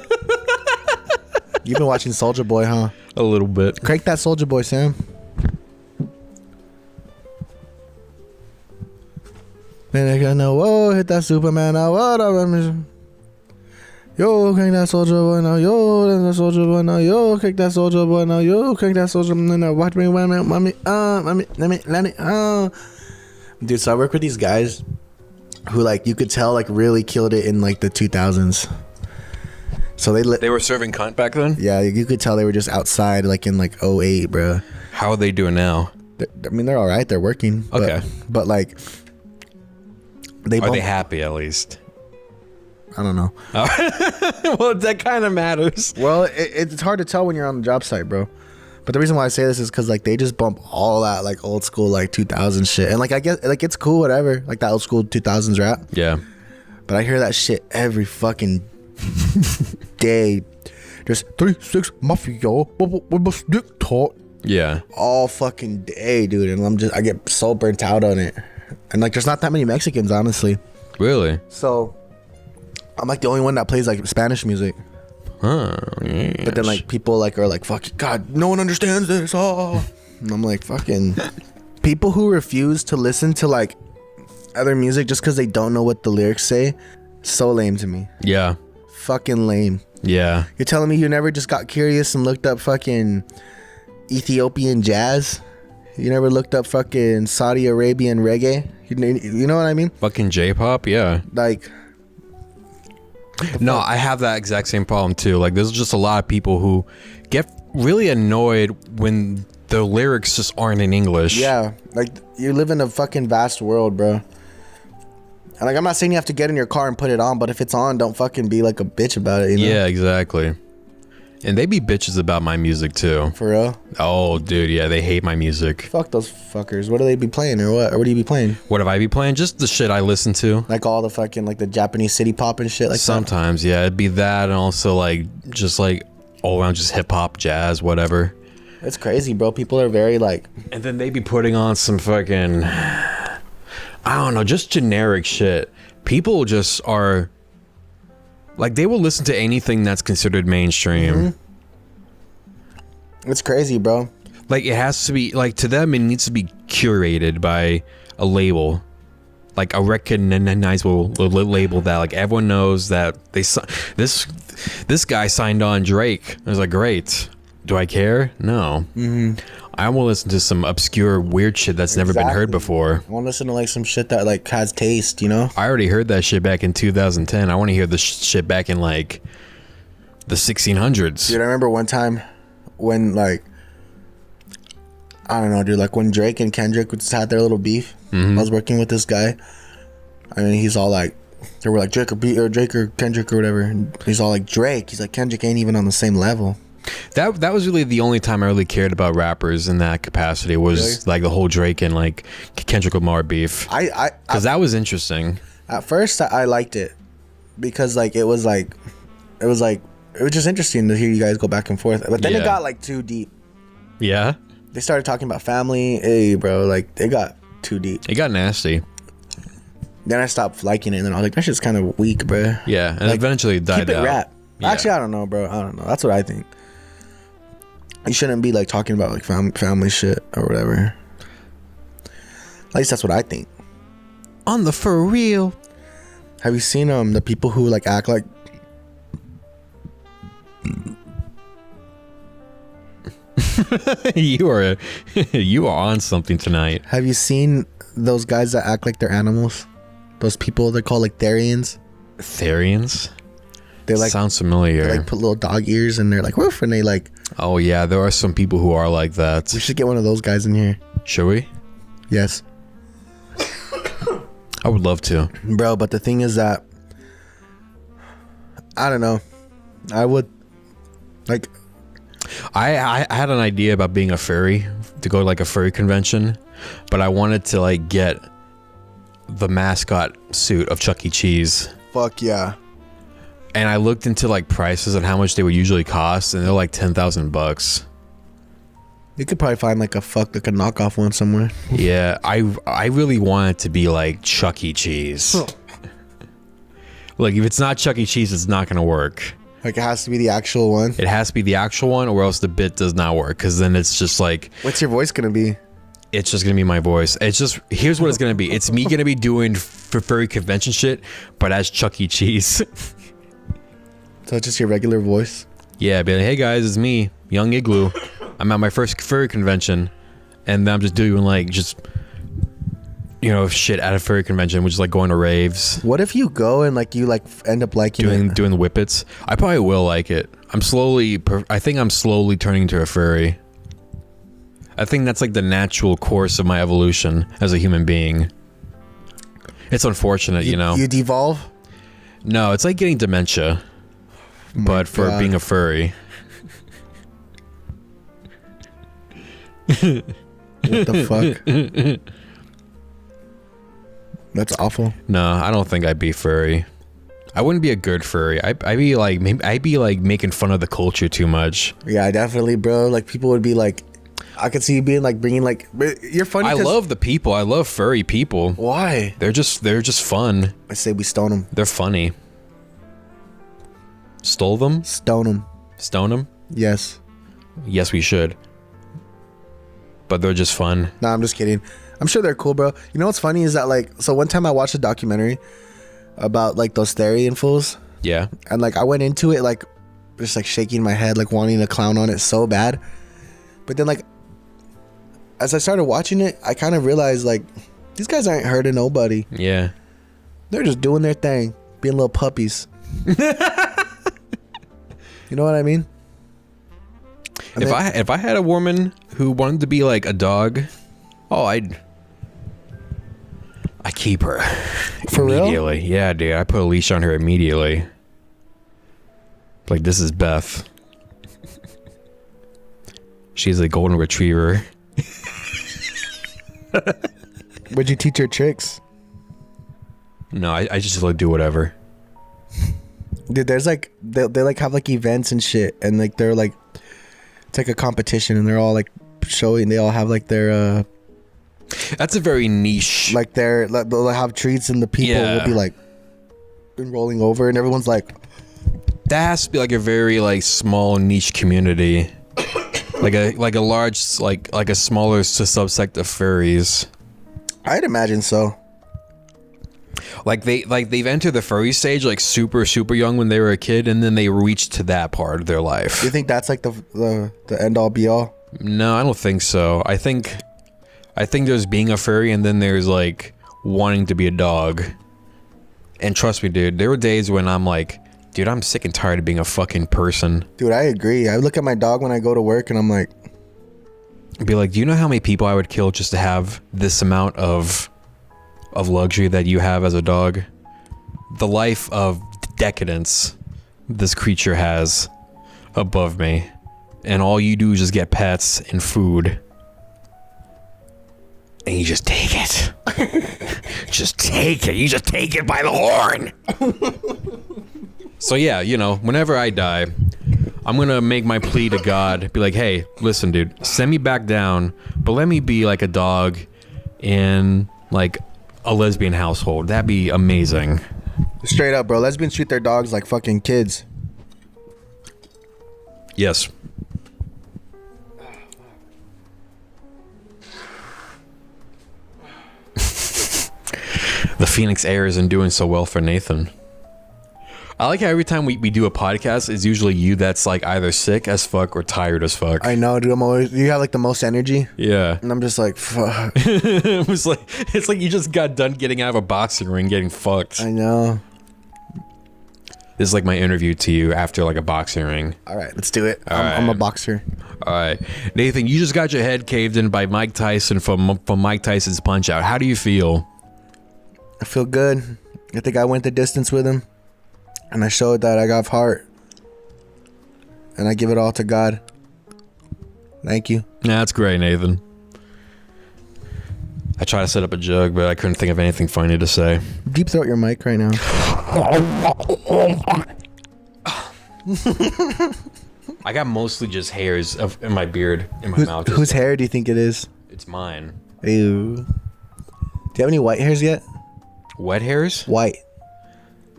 You've been watching Soldier Boy, huh? A little bit. Crank that Soldier Boy, Sam. Man, I know. Whoa, hit that Superman now. What up, man? Yo, crank that Soldier Boy now. Yo, crank that Soldier Boy now. Yo, crank that Soldier Boy now. Yo, crank that Soldier Boy now. Watch me, mommy. Let me. Dude, so I work with these guys who, like, you could tell, like, really killed it in, like, the 2000s. So They were serving cunt back then? yeah, you could tell they were just outside, like, in, like, 08, bro. How are they doing now? I mean, they're all right. They're working. Okay. But like, Are they happy at least? I don't know. Well, that kind of matters. Well, it's hard to tell when you're on the job site, bro. But the reason why I say this is because, like, they just bump all that, like, old school, like, 2000 shit. And, like, I guess, like, it's cool, whatever. Like, that old school 2000s rap. Yeah. But I hear that shit every fucking day. Just 3-6 Mafia, with my stick talk. Yeah. All fucking day, dude. And I get so burnt out on it. And, like, there's not that many Mexicans, honestly. Really? So, I'm, like, the only one that plays, like, Spanish music. Huh. Yeah. But then, like, people, like, are like, fuck, God, no one understands this. Oh. And I'm like, fucking. People who refuse to listen to, like, other music just because they don't know what the lyrics say, so lame to me. Yeah. Fucking lame. Yeah. You're telling me you never just got curious and looked up fucking Ethiopian jazz? You never looked up fucking Saudi Arabian reggae? You know what I mean? Fucking J-pop, yeah. Like, No, I have that exact same problem too. Like, there's just a lot of people who get really annoyed when the lyrics just aren't in English. yeah, like, you live in a fucking vast world, bro. And, like, I'm not saying you have to get in your car and put it on, but if it's on, don't fucking be like a bitch about it, you know? Yeah, exactly. And they be bitches about my music too. For real? Oh, dude, yeah, they hate my music. Fuck those fuckers. What do they be playing, or what? Or what do you be playing? What have I be playing? Just the shit I listen to. Like all the fucking, like, the Japanese city pop and shit like Sometimes, yeah, it'd be that, and also like just like all around just hip hop, jazz, whatever. that? It's crazy, bro. People are very, like, And then they be putting on some fucking, I don't know, just generic shit. People just are like, they will listen to anything that's considered mainstream. it's crazy, bro. Like, it has to be, like, to them, it needs to be curated by a label, like a recognizable label that, like, everyone knows that this guy signed on Drake. I was like, great. Do I care? No. I want to listen to some obscure weird shit that's never been heard Exactly. before. I want to listen to, like, some shit that, like, has taste, you know? I already heard that shit back in 2010. I want to hear this shit back in, like, the 1600s. Dude, I remember one time when, like, I don't know, dude, like, when Drake and Kendrick just had their little beef. I was working with this guy. I mean, he's all like, they were like, Drake or Kendrick or whatever. And he's all like, Drake. He's like, Kendrick ain't even on the same level. That was really the only time I really cared about rappers in that capacity was Really? like the whole Drake and like Kendrick Lamar beef. Because that was interesting. At first, I liked it because, like, it was just interesting to hear you guys go back and forth. But then Yeah. it got, like, too deep. Yeah. They started talking about family. Hey, bro, like, they got too deep. It got nasty. Then I stopped liking it, and then I was like, that shit's kind of weak, bro. Yeah, and Like, eventually it died Keep it out. rap. Yeah. Actually, I don't know, bro. I don't know. That's what I think. You shouldn't be like talking about like family shit or whatever. At least that's what I think. On the for real. Have you seen the people who like act like you are on something tonight. have you seen those guys that act like they're animals? Those people they're called like Therians. Therians? They like Sounds familiar. they like put little dog ears and they're like woof and they like Oh yeah, there are some people who are like that. we should get one of those guys in here. Should we? Yes. I would love to. Bro, but the thing is that I don't know. I would like I had an idea about being a furry, to go to like a furry convention, but I wanted to like get the mascot suit of Chuck E. Cheese. fuck yeah. And I looked into like prices and how much they would usually cost, and they're like $10,000. You could probably find like a knockoff one somewhere. Yeah, I really want it to be like Chuck E. Cheese. Like if it's not Chuck E. Cheese, it's not gonna work. Like it has to be the actual one. It has to be the actual one, or else the bit does not work. Because then it's just like, What's your voice gonna be? it's just gonna be my voice. It's just, here's what it's gonna be. It's me gonna be doing furry convention shit, but as Chuck E. Cheese. So it's just your regular voice. Yeah, be like, hey guys, it's me, Young Igloo. I'm at my first furry convention, and then I'm just doing like shit at a furry convention, which is like going to raves, What if you go and like you like end up liking it? doing the whippets. I probably will like it. I think I'm slowly turning into a furry. I think that's like the natural course of my evolution as a human being. It's unfortunate, you know. You devolve? No, it's like getting dementia, but for God. being a furry. What the fuck? That's awful. No, I don't think I'd be furry. I wouldn't be a good furry. I'd be like making fun of the culture too much. Yeah, definitely, bro. Like people would be like, I could see you being like bringing like, you're funny. I 'cause- love the people. I love furry people. Why? They're just fun. I say we stone them. They're funny. Stole them? Stone them. Stone them? Yes. Yes, we should. But they're just fun. Nah, I'm just kidding. I'm sure they're cool, bro. You know what's funny is that like, so one time I watched a documentary about like those Therian fools, Yeah. and like I went into it like just like shaking my head, like wanting to clown on it so bad. But then like as I started watching it, I kind of realized like these guys aren't hurting nobody. Yeah. They're just doing their thing, being little puppies. You know what I mean? And If then- I had a woman who wanted to be like a dog, I'd keep her. For real? Immediately. Yeah, dude. I put a leash on her immediately. Like, this is Beth. She's a golden retriever. Would you teach her tricks? No, I just like do whatever. Dude, there's like they like have like events and shit, and like they're like it's like a competition, and they're all like showing. They all have like their That's a very niche. like their like, they'll have treats, and the people Yeah. will be like rolling over, and everyone's like, That has to be like a very like small niche community. like a large like a smaller subsect of furries. I'd imagine so. They've entered the furry stage like super young when they were a kid, and then they reached to that part of their life. You think that's like the end all be all? No, I don't think so. I think there's being a furry, and then there's like wanting to be a dog. And trust me, dude, there were days when I'm like, dude, I'm sick and tired of being a fucking person. Dude, I agree. I look at my dog when I go to work, and I'm like, Be like, do you know how many people I would kill just to have this amount of luxury that you have as a dog? The life of decadence this creature has above me, and all you do is just get pets and food, and you just take it. Just take it. You just take it by the horn. So yeah, whenever I die, I'm gonna make my plea to God, be like, hey, listen, dude, send me back down, but let me be like a dog in like a lesbian household. That'd be amazing. Straight up, bro. Lesbians treat their dogs like fucking kids. Yes. The Phoenix Air isn't doing so well for Nathan. I like how every time we do a podcast, it's usually you that's like either sick as fuck or tired as fuck. I know, dude. I'm always, you have like the most energy. Yeah. And I'm just like, fuck. It's like you just got done getting out of a boxing ring getting fucked. I know. This is like my interview to you after like a boxing ring. All right, let's do it. All I'm a right. boxer. All right. Nathan, you just got your head caved in by Mike Tyson from Mike Tyson's Punch Out. How do you feel? I feel good. I think I went the distance with him. And I showed that I got heart. And I give it all to God. Thank you. That's great, Nathan. I tried to set up a joke, but I couldn't think of anything funny to say. Deep throat your mic right now. I got mostly just hairs in my beard, in my mouth. Whose hair do you think it is? It's mine. Ew. Do you have any white hairs yet? Wet hairs? White.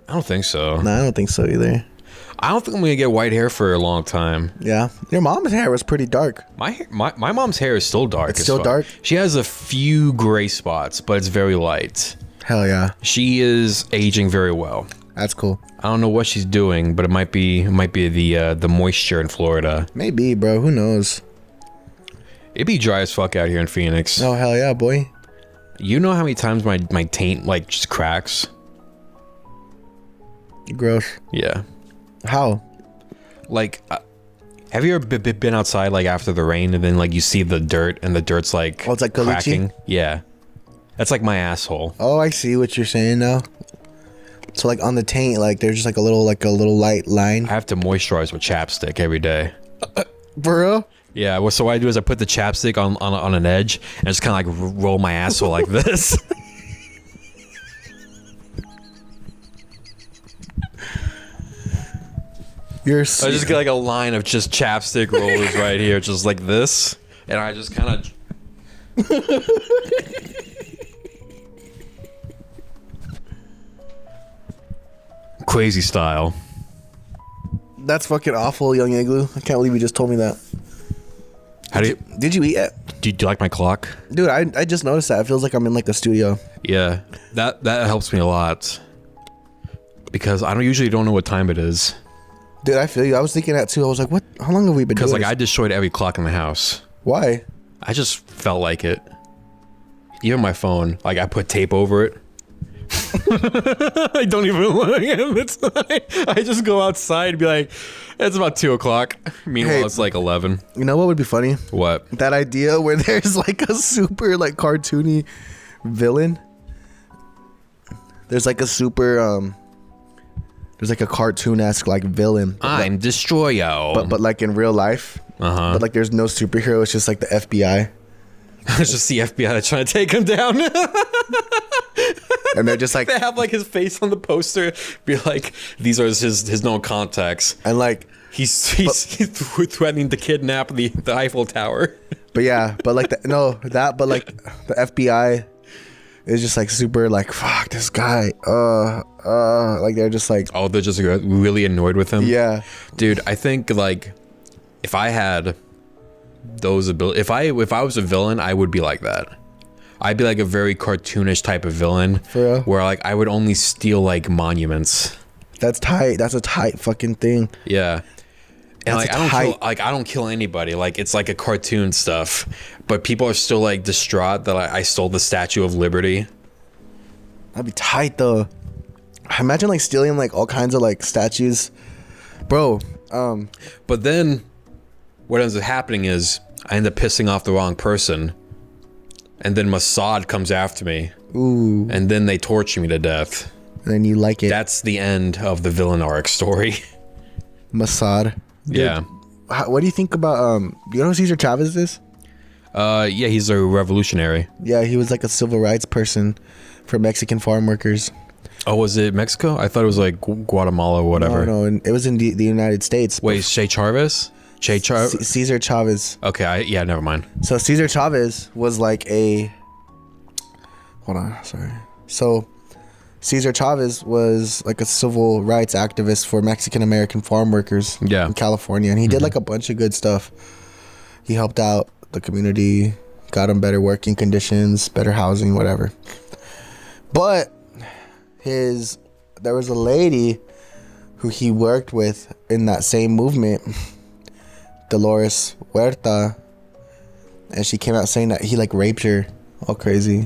I don't think so. No, I don't think so either. I don't think I'm gonna get white hair for a long time. Yeah. Your mom's hair was pretty dark. My mom's hair is still dark. It's as still fuck. dark? She has a few gray spots, but it's very light. Hell yeah. She is aging very well. That's cool. I don't know what she's doing, but it might be the moisture in Florida. Maybe, bro. Who knows? It'd be dry as fuck out here in Phoenix. Oh, hell yeah, boy. You know how many times my taint like just cracks? Gross. Yeah. How? Like, have you ever been outside like after the rain and then like you see the dirt and the dirt's like Oh, it's like caliche? cracking? Yeah. That's like my asshole. Oh, I see what you're saying now. So like on the taint, like there's just like a little light line. I have to moisturize with chapstick every day. For real? Yeah, well, so what I do is I put the chapstick on an edge and just kind of like roll my asshole like this. You're I just get like a line of just chapstick rollers right here, just like this, and I just kind of. Crazy style. That's fucking awful, Young Igloo. I can't believe you just told me that. How do you Did you eat it? do you like my clock? Dude, I just noticed that. It feels like I'm in like a studio. Yeah, that helps me a lot because I don't know what time it is. Dude, I feel you. I was thinking that too. I was like, what? How long have we been Because doing like I this? destroyed every clock in the house. Why? I just felt like it. Even my phone, like I put tape over it. I don't even look at the time. I just go outside and be like, it's about 2:00. Meanwhile, Hey. it's like 11. You know what would be funny? What? That idea where there's like a super like cartoony villain. There's like a super there's like a cartoon-esque like villain. I'm Destroyo. But like in real life. Uh-huh. But like there's no superhero, it's just like the FBI. It's just the FBI trying to take him down. And they're just like They have like his face on the poster. Be like, these are his known contacts. and like He's threatening to kidnap the Eiffel Tower. but yeah, but like but like the FBI is just like super like fuck this guy. Like they're just like Oh, they're just really annoyed with him. yeah. Dude, I think like if I had those abilities, if I was a villain, I would be like that. I'd be like a very cartoonish type of villain, For real? where like I would only steal like monuments. That's tight. That's a tight fucking thing. Yeah, and That's like I don't kill anybody. Like it's like a cartoon stuff, but people are still like distraught that I stole the Statue of Liberty. That'd be tight though. Imagine like stealing like all kinds of like statues. Bro, But then what ends up happening is I end up pissing off the wrong person. And then Mossad comes after me. ooh, And then they torture me to death. and then you like it. That's the end of the villain arc story. Mossad. Dude, Yeah. What do you think about you know who Cesar Chavez is? Yeah, he's a revolutionary. Yeah, he was like a civil rights person for Mexican farm workers. Oh, was it Mexico? I thought it was like Guatemala or whatever. No, and it was in the United States. Wait, Che Chavez? Cesar Chavez. Okay, yeah, never mind. So Cesar Chavez was like a hold on, sorry. So Cesar Chavez was like a civil rights activist for Mexican American farm workers in California, and he did like a bunch of good stuff. He helped out the community, got them better working conditions, better housing, whatever. But there was a lady who he worked with in that same movement, Dolores Huerta, and she came out saying that he like raped her, all crazy.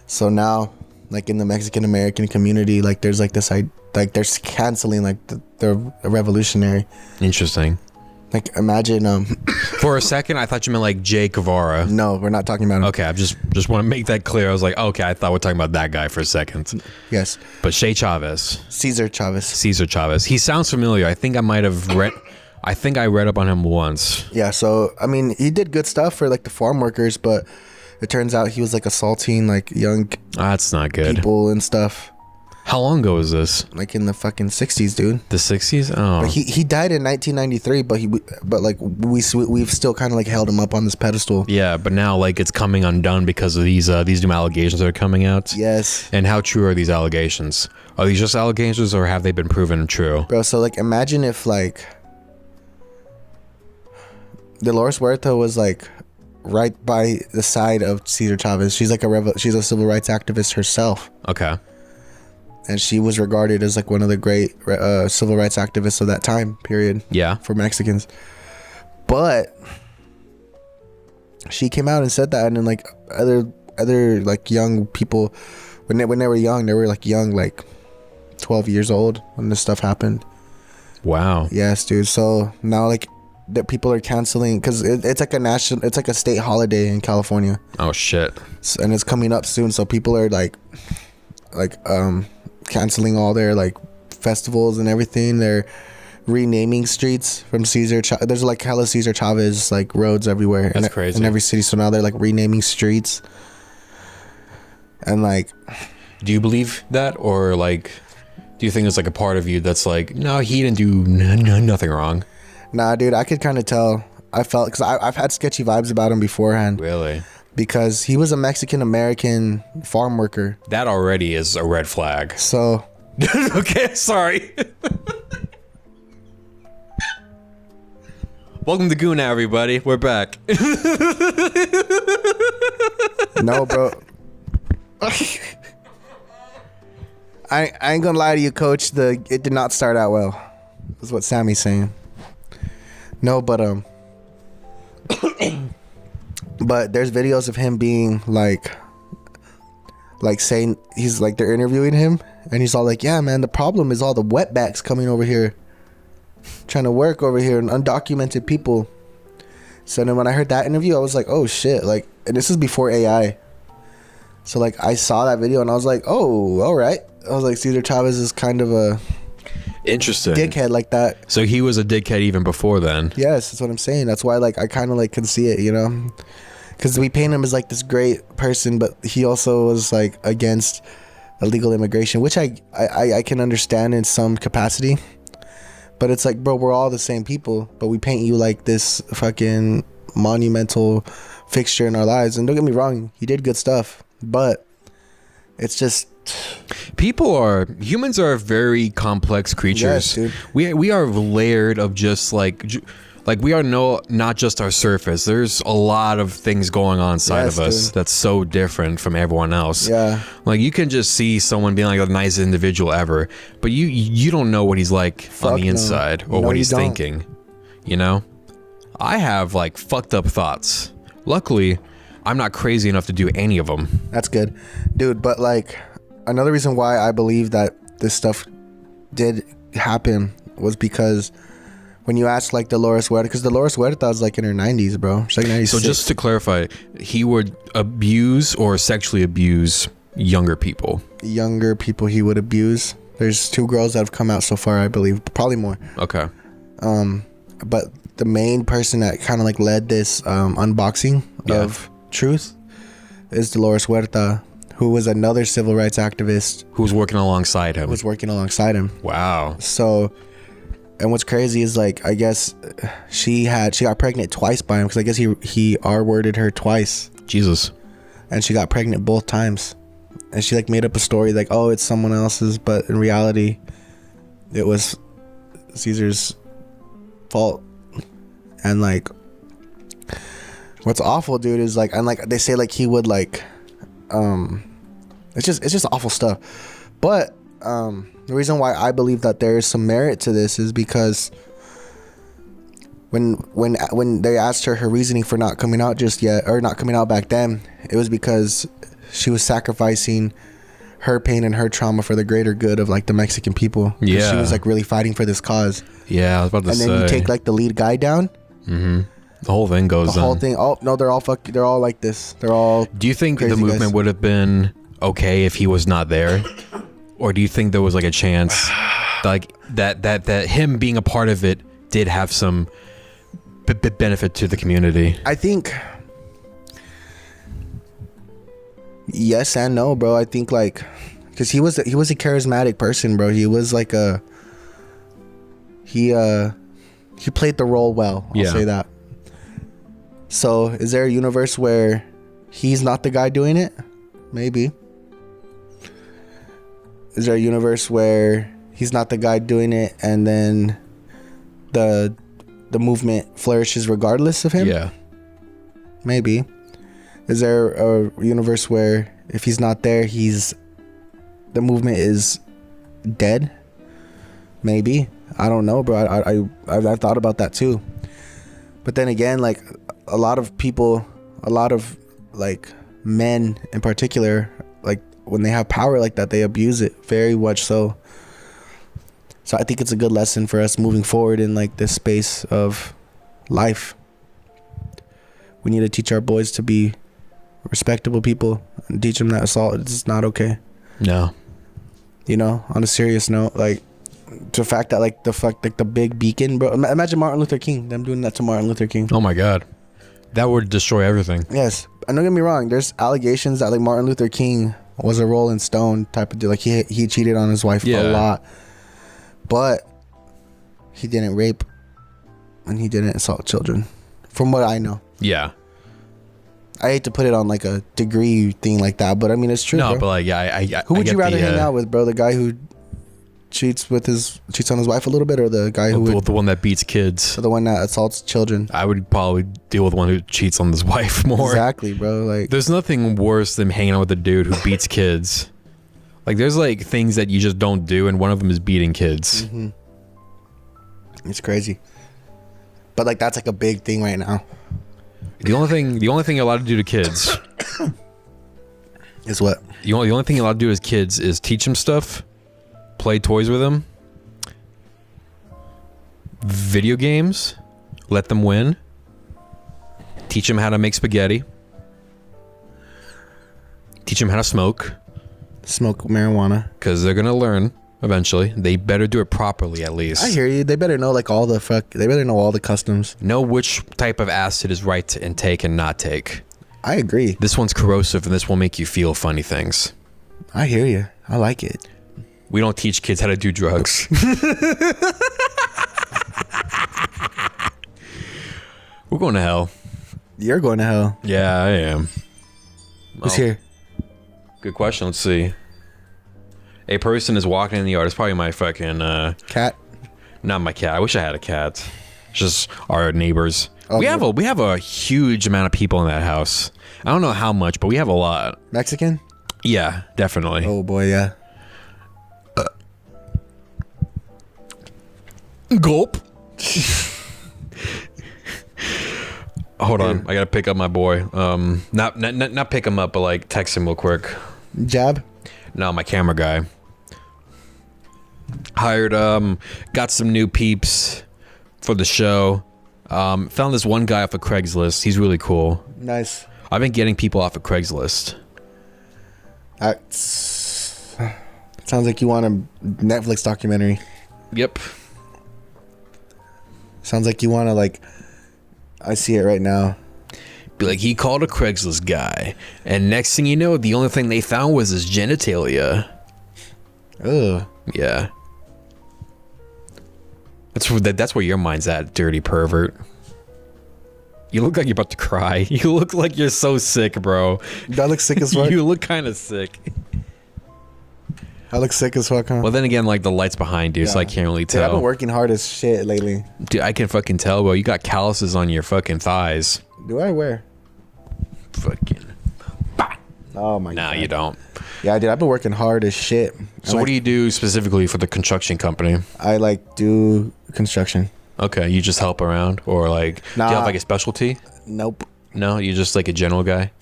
So now, like in the Mexican American community, like there's like this, like they're canceling like the revolutionary. Interesting. Like imagine For a second, I thought you meant like Che Guevara. no, we're not talking about him. Okay, I just want to make that clear. I was like, okay, I thought we're talking about that guy for a second. Yes, But Che Chavez, Cesar Chavez. Cesar Chavez. He sounds familiar. I think I might have read. I think I read up on him once. Yeah, so I mean, he did good stuff for like the farm workers, but it turns out he was like assaulting like young That's not good. people and stuff, How long ago was this? like in the fucking 60s, dude. The 60s? Oh. But he died in 1993, but like we've still kind of like held him up on this pedestal. Yeah, but now like it's coming undone because of these new allegations that are coming out. Yes, And how true are these allegations? Are these just allegations or have they been proven true? bro. So like imagine if like Dolores Huerta was like right by the side of Cesar Chavez. She's like she's a civil rights activist herself, Okay. and she was regarded as like one of the great civil rights activists of that time period. Yeah. For Mexicans. But she came out and said that, and then like other like young people, when they were young, they were like young, like 12 years old when this stuff happened. Wow. Yes, dude. So now like that people are canceling because it's like it's like a state holiday in California. Oh shit. And it's coming up soon, so people are like canceling all their like festivals and everything. They're renaming streets from there's like hella Cesar Chavez like roads everywhere. That's crazy. In every city. So now they're like renaming streets. And like, Do you believe that, or like, do you think there's like a part of you that's like, no, he didn't do nothing wrong? nah, dude, I could kind of tell. I felt because I've had sketchy vibes about him beforehand Really? because he was a Mexican American farm worker. That already is a red flag. So Okay, sorry. Welcome to Guna, everybody. We're back. no, bro. I ain't gonna lie to you, coach. It did not start out well. That's what Sammy's saying. No, but but there's videos of him being like saying he's like they're interviewing him and he's all like, yeah, man, the problem is all the wetbacks coming over here, trying to work over here, and undocumented people. So then when I heard that interview, I was like, oh shit, like, and this is before AI. So like I saw that video and I was like, oh, all right. I was like, Cesar Chavez is kind of a Interesting. dickhead like that. So he was a dickhead even before then. Yes, that's what I'm saying. That's why like I kind of like can see it, you know, because we paint him as like this great person, but he also was like against illegal immigration, which I can understand in some capacity. But it's like, bro, we're all the same people, but we paint you like this fucking monumental fixture in our lives. And don't get me wrong, he did good stuff, but it's just humans are very complex creatures. Yes, dude. We are layered of just like we are not just our surface. There's a lot of things going on inside Yes, of us dude. that's so different from everyone else. Yeah. Like you can just see someone being like the nicest individual ever, but you don't know what he's like on Fuck the no. inside or No, what you he's don't. thinking. You know? I have like fucked up thoughts. Luckily, I'm not crazy enough to do any of them. That's good, dude. But like another reason why I believe that this stuff did happen was because when you ask like Dolores Huerta, because Dolores Huerta was like in her 90s, bro. She's like 96. So just to clarify, he would abuse or sexually abuse younger people. Younger people he would abuse. There's 2 girls that have come out so far, I believe, probably more. Okay. But the main person that kind of like led this unboxing of truth is Dolores Huerta, who was another civil rights activist Who was working alongside him? who was working alongside him. Wow. So, and what's crazy is like, I guess she got pregnant twice by him, because I guess he R-worded her twice. Jesus. and she got pregnant both times, and she like made up a story like, oh, it's someone else's, but in reality it was Caesar's fault. And like, what's awful, dude, is like, and like they say like he would like it's just awful stuff. But the reason why I believe that there is some merit to this is because when they asked her reasoning for not coming out just yet, or not coming out back then, it was because she was sacrificing her pain and her trauma for the greater good of like the Mexican people. Yeah, she was like really fighting for this cause. Yeah, I was about to say. And then you take like the lead guy down. Mm-hmm. The whole thing goes. The whole thing. Oh no, they're all like this. They're all. Do you think the movement guys. would have been okay if he was not there, or do you think there was like a chance, like that him being a part of it did have some benefit to the community? I think yes and no, bro. I think like, because he was a charismatic person, bro. He was like he played the role well. I'll say that. So is there a universe where he's not the guy doing it? Maybe. Is there a universe where he's not the guy doing it, and then the movement flourishes regardless of him? Yeah. Maybe. Is there a universe where if he's not there, the movement is dead? Maybe. I don't know, bro. I've thought about that too. But then again, like a lot of people, a lot of like men in particular, like when they have power like that, they abuse it very much so. So I think it's a good lesson for us moving forward in like this space of life. We need to teach our boys to be respectable people and teach them that assault is not okay. No. You know, on a serious note, like the fact that like the big beacon, bro. Imagine Martin Luther King, them doing that to Martin Luther King. Oh my God, that would destroy everything. Yes, and don't get me wrong. There's allegations that like Martin Luther King was a Rolling Stone type of dude. Like he cheated on his wife a lot, but he didn't rape and he didn't assault children, from what I know. Yeah. I hate to put it on like a degree thing like that, but I mean it's true. No, bro. but like yeah, who would you rather hang out with, bro? The guy who cheats on his wife a little bit, or the guy who the one that beats kids, or the one that assaults children? I would probably deal with the one who cheats on his wife more. Exactly, bro. Like there's nothing worse than hanging out with a dude who beats kids. Like there's like things that you just don't do, and one of them is beating kids. Mm-hmm. It's crazy, but like that's like a big thing right now. The only thing you're allowed to do to kids is what? The only thing you're allowed to do as kids is teach them stuff, play toys with them, video games, let them win, teach them how to make spaghetti, teach them how to smoke marijuana, because they're gonna learn eventually. They better do it properly, at least. I hear you. They better know like they better know all the customs. Know which type of acid is right to intake and not take. I agree. This one's corrosive, and this will make you feel funny things. I hear you. I like it. We don't teach kids how to do drugs. We're going to hell. You're going to hell. Yeah, I am. Who's here? Good question. Let's see. A person is walking in the yard. It's probably my fucking cat. Not my cat. I wish I had a cat. It's just our neighbors. Oh, we have a huge amount of people in that house. I don't know how much, but we have a lot. Mexican? Yeah, definitely. Oh boy, yeah. Gulp. Hold on, I gotta pick up my boy. Not pick him up, but like text him real quick. Jab? No, my camera guy. Hired, got some new peeps for the show. Found this one guy off of Craigslist. He's really cool. Nice. I've been getting people off of Craigslist. Sounds like you want a Netflix documentary. Yep. Sounds like you want to like. I see it right now. Be like, he called a Craigslist guy, and next thing you know, the only thing they found was his genitalia. Ugh. Yeah. That's where your mind's at, dirty pervert. You look like you're about to cry. You look like you're so sick, bro. Do I look sick as fuck? You look kind of sick. I look sick as fuck, huh? Well, then again, like the light's behind you, so I Yeah. can't really Dude, I've been tell. working hard as shit lately. Dude, I can fucking tell, bro. You got calluses on your fucking thighs. Do I wear? Fucking. Oh my Nah, god. you don't. Yeah, dude, I've been working hard as shit. So what do you do specifically for the construction company? I like do construction. Okay, you just help around, or like, do you Nah. have like a specialty? Nope. No, you're just like a general guy.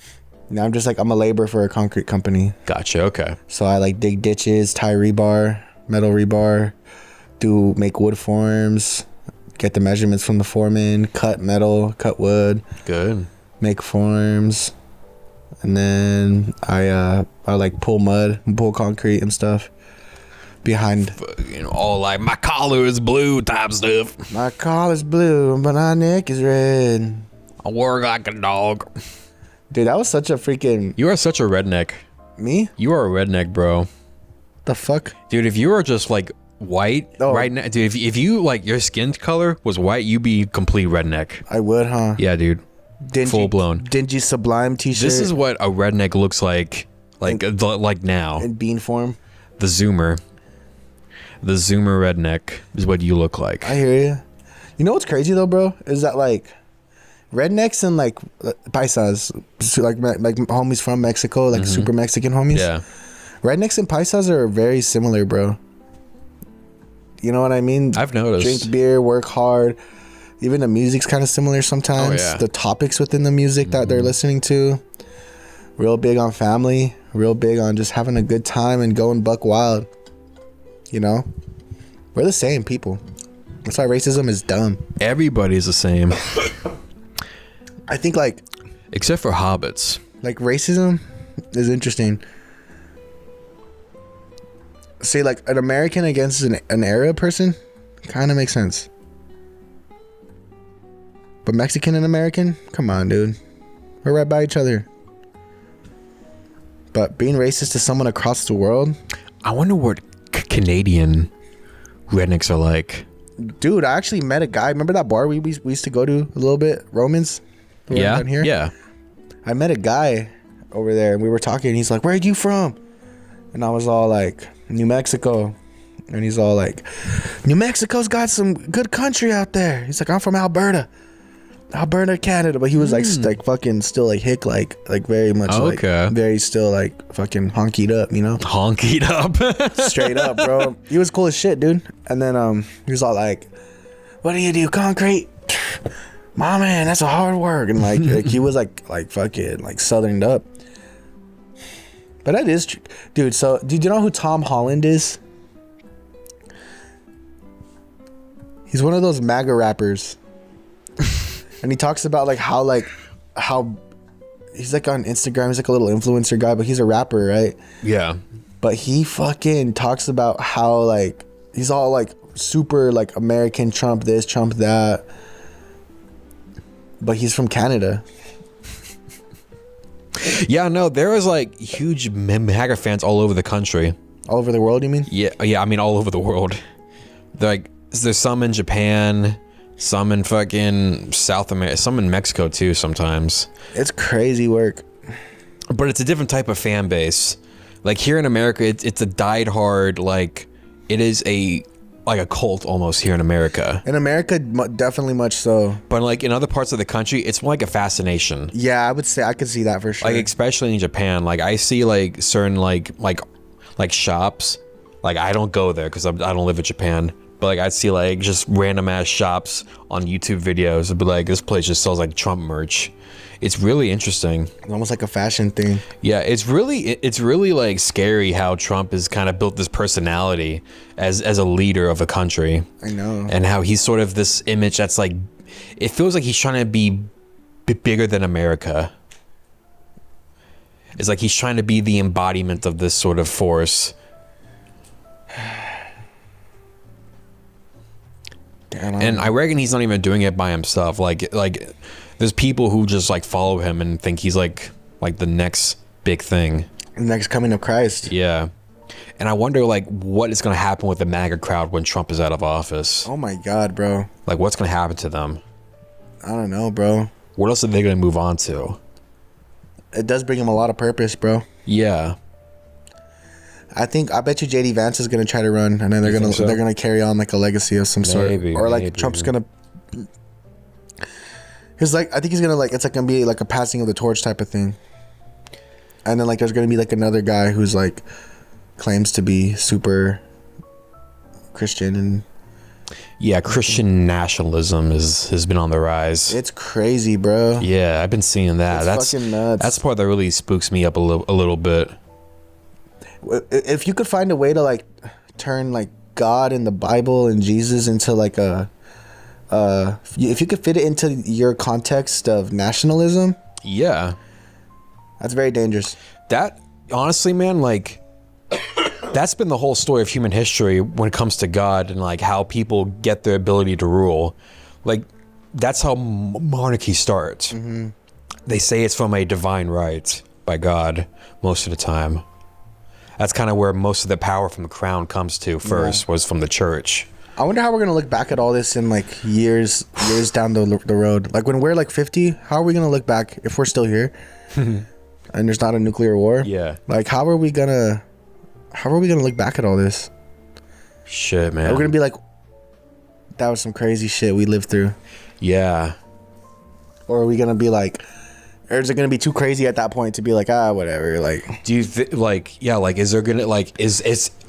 No, I'm just like I'm a laborer for a concrete company. Gotcha. Okay. So I like dig ditches, tie rebar, metal rebar, make wood forms, get the measurements from the foreman, cut metal, cut wood, Good. make forms, and then I like pull mud, pull concrete and stuff behind. You know, all like my collar is blue type stuff. My collar's blue, but my neck is red. I work like a dog. Dude, that was such a freaking You are such a redneck. me. You are a redneck, bro. The fuck? Dude, if you were just like white Oh. right now, dude, if you like your skin color was white, you'd be complete redneck. I would, huh? Yeah, dude. Dingy, full blown. dingy Sublime t-shirt. This is what a redneck looks like now. in bean form. The Zoomer. The Zoomer redneck is what you look like. I hear you. You know what's crazy though, bro? Is that like rednecks and like paisas, so like homies from Mexico, like super Mexican homies. Yeah. Rednecks and paisas are very similar, bro. You know what I mean? I've noticed. Drink beer, work hard. Even the music's kind of similar sometimes. Oh, yeah. The topics within the music that they're listening to. Real big on family. Real big on just having a good time and going buck wild. You know? We're the same people. That's why racism is dumb. Everybody's the same. I think like Except for hobbits. racism is interesting. Say like an American against an Arab person kind of makes sense. But Mexican and American, come on, dude. We're right by each other. But being racist to someone across the world, I wonder what Canadian rednecks are like. dude. I actually met a guy. Remember that bar we used to go to a little bit, Romans? The one Yeah. down here? Yeah. I met a guy over there and we were talking and he's like, "Where are you from?" And I was all like, "New Mexico." And he's all like, "New Mexico's got some good country out there." He's like, "I'm from Alberta, Canada." But he was like fucking still like hick, like very much Okay. like very still like fucking honkied up, you know? Honkied up. Straight up, bro. He was cool as shit, dude. And then he was all like, "What do you do? Concrete?" "My man, that's a hard work." And like he was like fucking like southerned up. But that is true, dude. So did you know who Tom Holland is? He's one of those MAGA rappers. And he talks about like how he's like on Instagram, he's like a little influencer guy, but he's a rapper, right? Yeah. But he fucking talks about how like he's all like super like American, Trump this, Trump that. But he's from Canada. Yeah, no, there was like huge MAGA fans all over the country. All over the world, you mean? Yeah, I mean all over the world. There's some in Japan, some in fucking South America, some in Mexico too sometimes. It's crazy work. But it's a different type of fan base. Like here in America, it's a diehard, like it is like a cult almost here in America. In America, definitely much so. But like in other parts of the country, it's more like a fascination. Yeah, I would say I could see that for sure. Like especially in Japan, like I see like certain like shops. Like I don't go there because I don't live in Japan. But like I'd see like just random ass shops on YouTube videos. It'd be like this place just sells like Trump merch. It's really interesting. Almost like a fashion thing. Yeah, it's really like scary how Trump has kind of built this personality as a leader of a country. I know. And how he's sort of this image that's like, it feels like he's trying to be bigger than America. It's like he's trying to be the embodiment of this sort of force. Damn, And I reckon he's not even doing it by himself. Like there's people who just like follow him and think he's like the next big thing. next coming of Christ. Yeah. And I wonder like what is going to happen with the MAGA crowd when Trump is out of office. Oh my God, bro. Like what's going to happen to them? I don't know, bro. What else are they going to move on to? It does bring him a lot of purpose, bro. Yeah. I bet you JD Vance is gonna try to run, and then they're gonna carry on like a legacy of some sort, or like Trump's gonna. He's like, I think he's gonna like, it's like gonna be like a passing of the torch type of thing, and then like there's gonna be like another guy who's like claims to be super Christian and. Yeah, Christian nationalism has been on the rise. It's crazy, bro. Yeah, I've been seeing that. That's fucking nuts. That's the part that really spooks me up a little bit. If you could find a way to like turn like God and the Bible and Jesus into like if you could fit it into your context of nationalism, Yeah. that's very dangerous. That, honestly, man, like, that's been the whole story of human history when it comes to God and like how people get their ability to rule. Like, that's how monarchy starts. Mm-hmm. They say it's from a divine right by God most of the time. That's kind of where most of the power from the crown comes to first, was from the church. I wonder how we're gonna look back at all this in like years down the road. Like when we're like 50, how are we gonna look back if we're still here and there's not a nuclear war? Yeah. Like how are we gonna look back at all this? Shit, man. We're gonna be like, that was some crazy shit we lived through. Yeah. Or are we gonna be like, or is it gonna be too crazy at that point to be like, whatever? Like, Do you is there gonna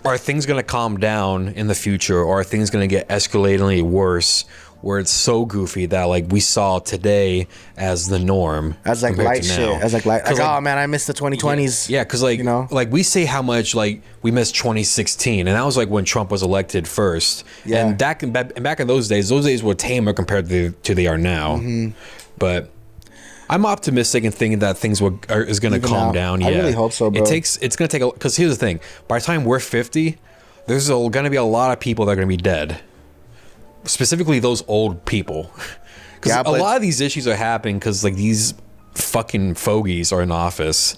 are things gonna calm down in the future, or are things gonna get escalatingly worse, where it's so goofy that like we saw today as the norm, as like compared light to shit, now? as like Cause, oh man, I missed the 2020s. Yeah, because like, you know, like we say how much like we missed 2016, and that was like when Trump was elected first. Yeah. And back in those days were tamer compared to they are now. Mm-hmm. But I'm optimistic and thinking that things is going to Even calm now. down. Yeah. I really hope so, bro. It's going to take because here's the thing. By the time we're 50, there's going to be a lot of people that are going to be dead. Specifically those old people. Because a lot of these issues are happening because like these fucking fogies are in office.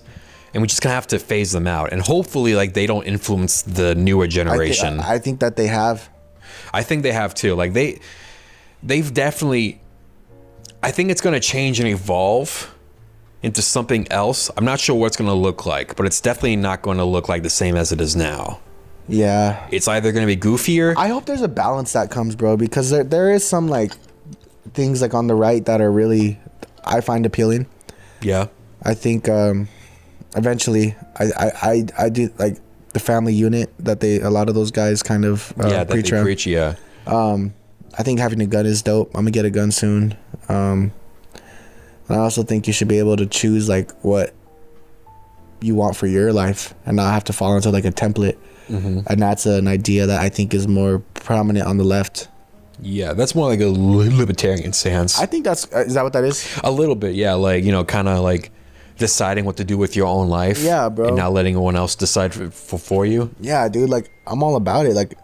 And we just gonna have to phase them out. And hopefully like they don't influence the newer generation. I think that they have. I think they have too. Like they've definitely. I think it's going to change and evolve into something else. I'm not sure what it's going to look like, but it's definitely not going to look like the same as it is now. Yeah. It's either going to be goofier. I hope there's a balance that comes, bro, because there is some like things like on the right that are really, I find appealing. Yeah. I think eventually I do like the family unit that a lot of those guys kind of preach. Yeah. I think having a gun is dope. I'm gonna get a gun soon. And I also think you should be able to choose like what you want for your life and not have to fall into like a template. Mm-hmm. And that's an idea that I think is more prominent on the left. Yeah, that's more like a libertarian stance. I think is that what that is? A little bit, yeah. Like, you know, kind of like deciding what to do with your own life. Yeah, bro. And not letting anyone else decide for you. Yeah, dude. Like, I'm all about it. Like,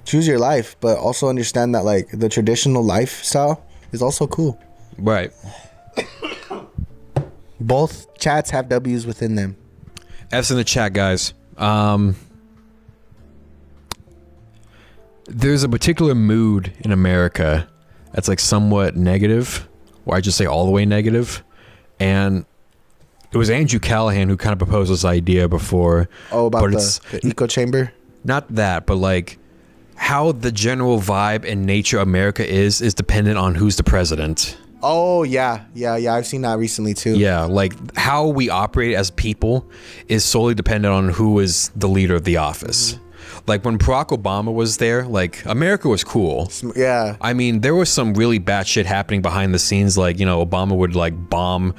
choose your life, but also understand that like the traditional lifestyle is also cool. Right. Both chats have W's within them. F's in the chat, guys. There's a particular mood in America that's like somewhat negative, or I just say all the way negative. And it was Andrew Callahan who kind of proposed this idea before. Oh, about the echo chamber? Not that, but like how the general vibe and nature of America is dependent on who's the president. Oh, yeah. I've seen that recently, too. Yeah, like how we operate as people is solely dependent on who is the leader of the office. Mm-hmm. Like when Barack Obama was there, like America was cool. Yeah. I mean, there was some really bad shit happening behind the scenes. Like, you know, Obama would like bomb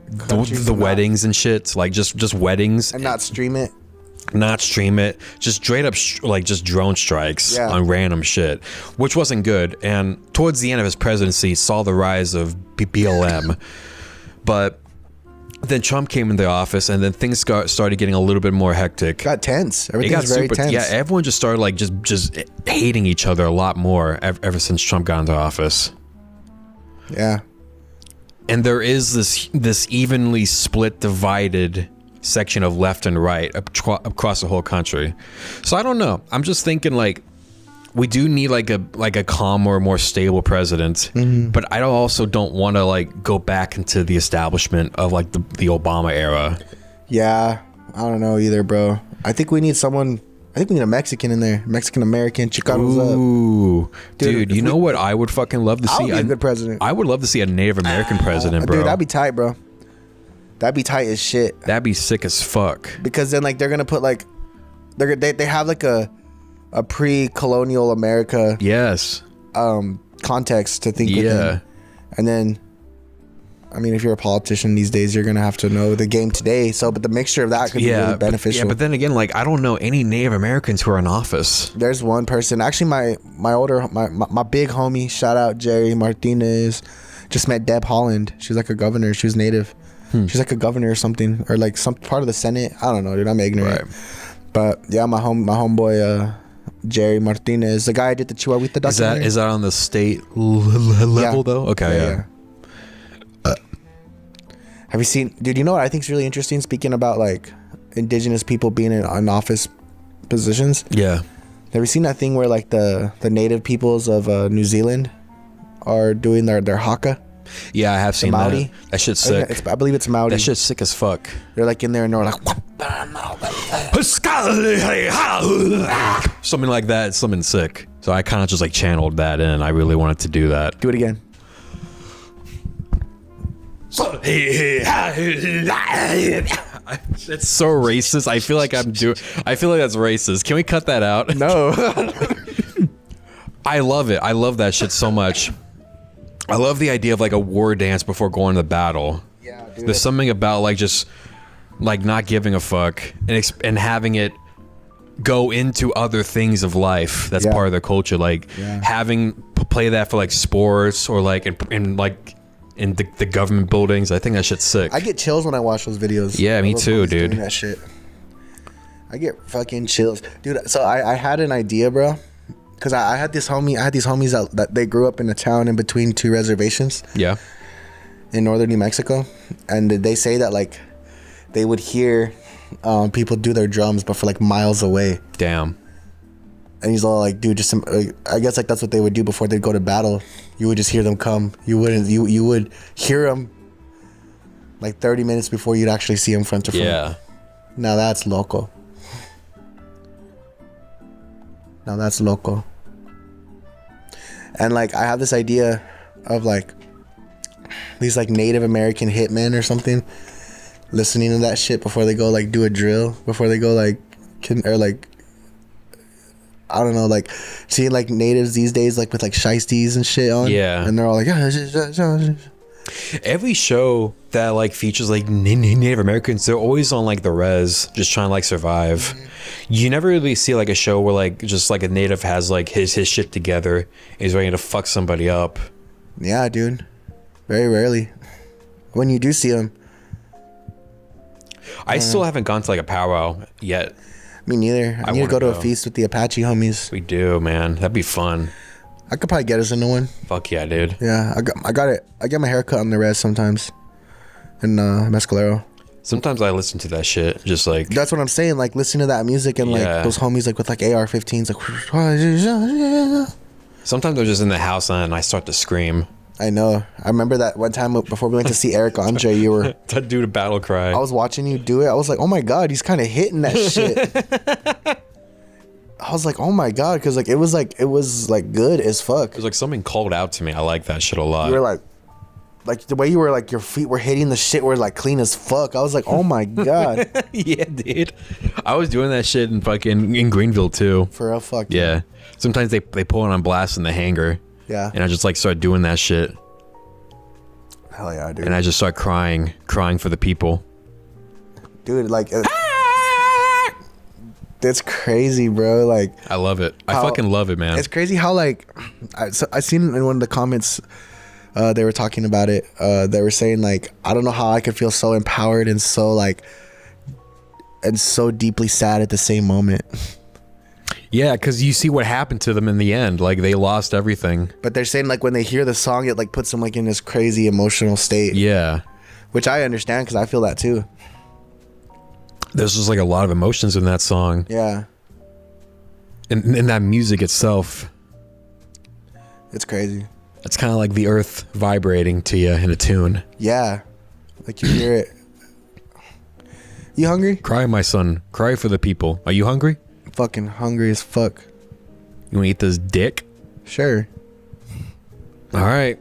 the weddings and shit. Like just weddings. And not stream it. Just straight up like just drone strikes on random shit, which wasn't good. And towards the end of his presidency saw the rise of BLM. But then Trump came into office, and then things started getting a little bit more hectic. Got tense. Everything got very tense. Yeah, everyone just started like just hating each other a lot more ever since Trump got into office. Yeah. And there is this evenly split, divided section of left and right across the whole country. So I don't know. I'm just thinking like we do need like a calm or more stable president. But I also don't want to like go back into the establishment of like the Obama era. Yeah, I don't know either, bro. I think we need someone. I think we need a Mexican in there. Mexican American. Chicanos up. Ooh, dude, you know what I would fucking love to I see? would be a good president. I would love to see a Native American president, bro. Dude, that'd be tight, bro. That'd be tight as shit. That'd be sick as fuck. Because then like they're gonna put like they have like a pre-colonial America Yes. context to think Yeah. within. And then I mean, if you're a politician these days, you're gonna have to know the game today. So, but the mixture of that could be really beneficial. But then again, like I don't know any Native Americans who are in office. There's one person, actually, my big homie, shout out Jerry Martinez, just met Deb Holland. She's like a governor. She was Native. She's like a governor or something, or like some part of the Senate. I don't know, dude. I'm ignorant. Right. But yeah, my homeboy Jerry Martinez, the guy I did the Chihuahuita documentary. Is that on the state level though? Okay, yeah. Have you seen, dude? You know what I think is really interesting? Speaking about like indigenous people being in office positions. Yeah. Have you seen that thing where like the native peoples of New Zealand are doing their haka? Yeah, I have seen Maori? that. That shit's sick. I believe it's Maori. That shit's sick as fuck. They're like in there and they're like Something like that. It's something sick. So I kind of just like channeled that in. I really wanted to do that. do it again. It's so racist. I feel like that's racist. Can we cut that out? No. I love it. I love that shit so much. I love the idea of like a war dance before going to battle. Yeah, dude. There's something about like just like not giving a fuck and having it go into other things of life. That's part of their culture. Like having play that for like sports or like in the government buildings. I think that shit's sick. I get chills when I watch those videos. Yeah, me too, dude. Doing that shit. I get fucking chills, dude. So I had an idea, bro. Because I had these homies that they grew up in a town in between two reservations. Yeah. In northern New Mexico, and they say that like they would hear people do their drums, but for like miles away. Damn. And he's all like, dude, just some, I guess like that's what they would do before they'd go to battle. You would just hear them come. You would hear them like 30 minutes before you'd actually see them front to front. Yeah. Now that's loco. And like I have this idea of like these like Native American hitmen or something listening to that shit before they go like do a drill, before they go like or like I don't know, like seeing like natives these days like with like shiesties and shit on. Yeah. And they're all like Every show that like features like Native Americans, they're always on like the res, just trying to like survive. Mm-hmm. You never really see like a show where like just like a native has like his shit together and he's ready to fuck somebody up. Yeah, dude. Very rarely. When you do see them. I still haven't gone to like a powwow yet. Me neither. I need to go to a feast with the Apache homies. We do, man. That'd be fun. I could probably get us into one. Fuck yeah, dude. Yeah, I got it. I get my hair cut on the res sometimes. In Mescalero. Sometimes I listen to that shit, just like... That's what I'm saying, like, listen to that music and, like, those homies, like, with, like, AR-15s, like... Sometimes I'm just in the house and I start to scream. I know. I remember that one time before we went to see Eric Andre, you were... To do the battle cry. I was watching you do it. I was like, oh, my God, he's kind of hitting that shit. I was like, oh, my God, because, like, it was good as fuck. It was like something called out to me. I like that shit a lot. You were like the way you were like your feet were hitting the shit were like clean as fuck. I was like, oh my God. Yeah, dude. I was doing that shit in Greenville too. For real, fuck. Yeah. Sometimes they pull it on blast in the hangar. Yeah. And I just like start doing that shit. Hell yeah, dude. And I just start crying for the people. Dude, like that's crazy, bro. Like I love it. I fucking love it, man. It's crazy how like I seen in one of the comments they were talking about it. They were saying like, I don't know how I could feel so empowered and so like and so deeply sad at the same moment. Yeah, because you see what happened to them in the end. Like they lost everything. But they're saying like when they hear the song, it like puts them like in this crazy emotional state. Yeah. Which I understand because I feel that too. There's just like a lot of emotions in that song. Yeah. And that music itself, It's crazy. it's kind of like the earth vibrating to you in a tune. Yeah, like you hear it. You hungry? Cry, my son. Cry for the people. Are you hungry? Fucking hungry as fuck. You want to eat this dick? Sure. All right.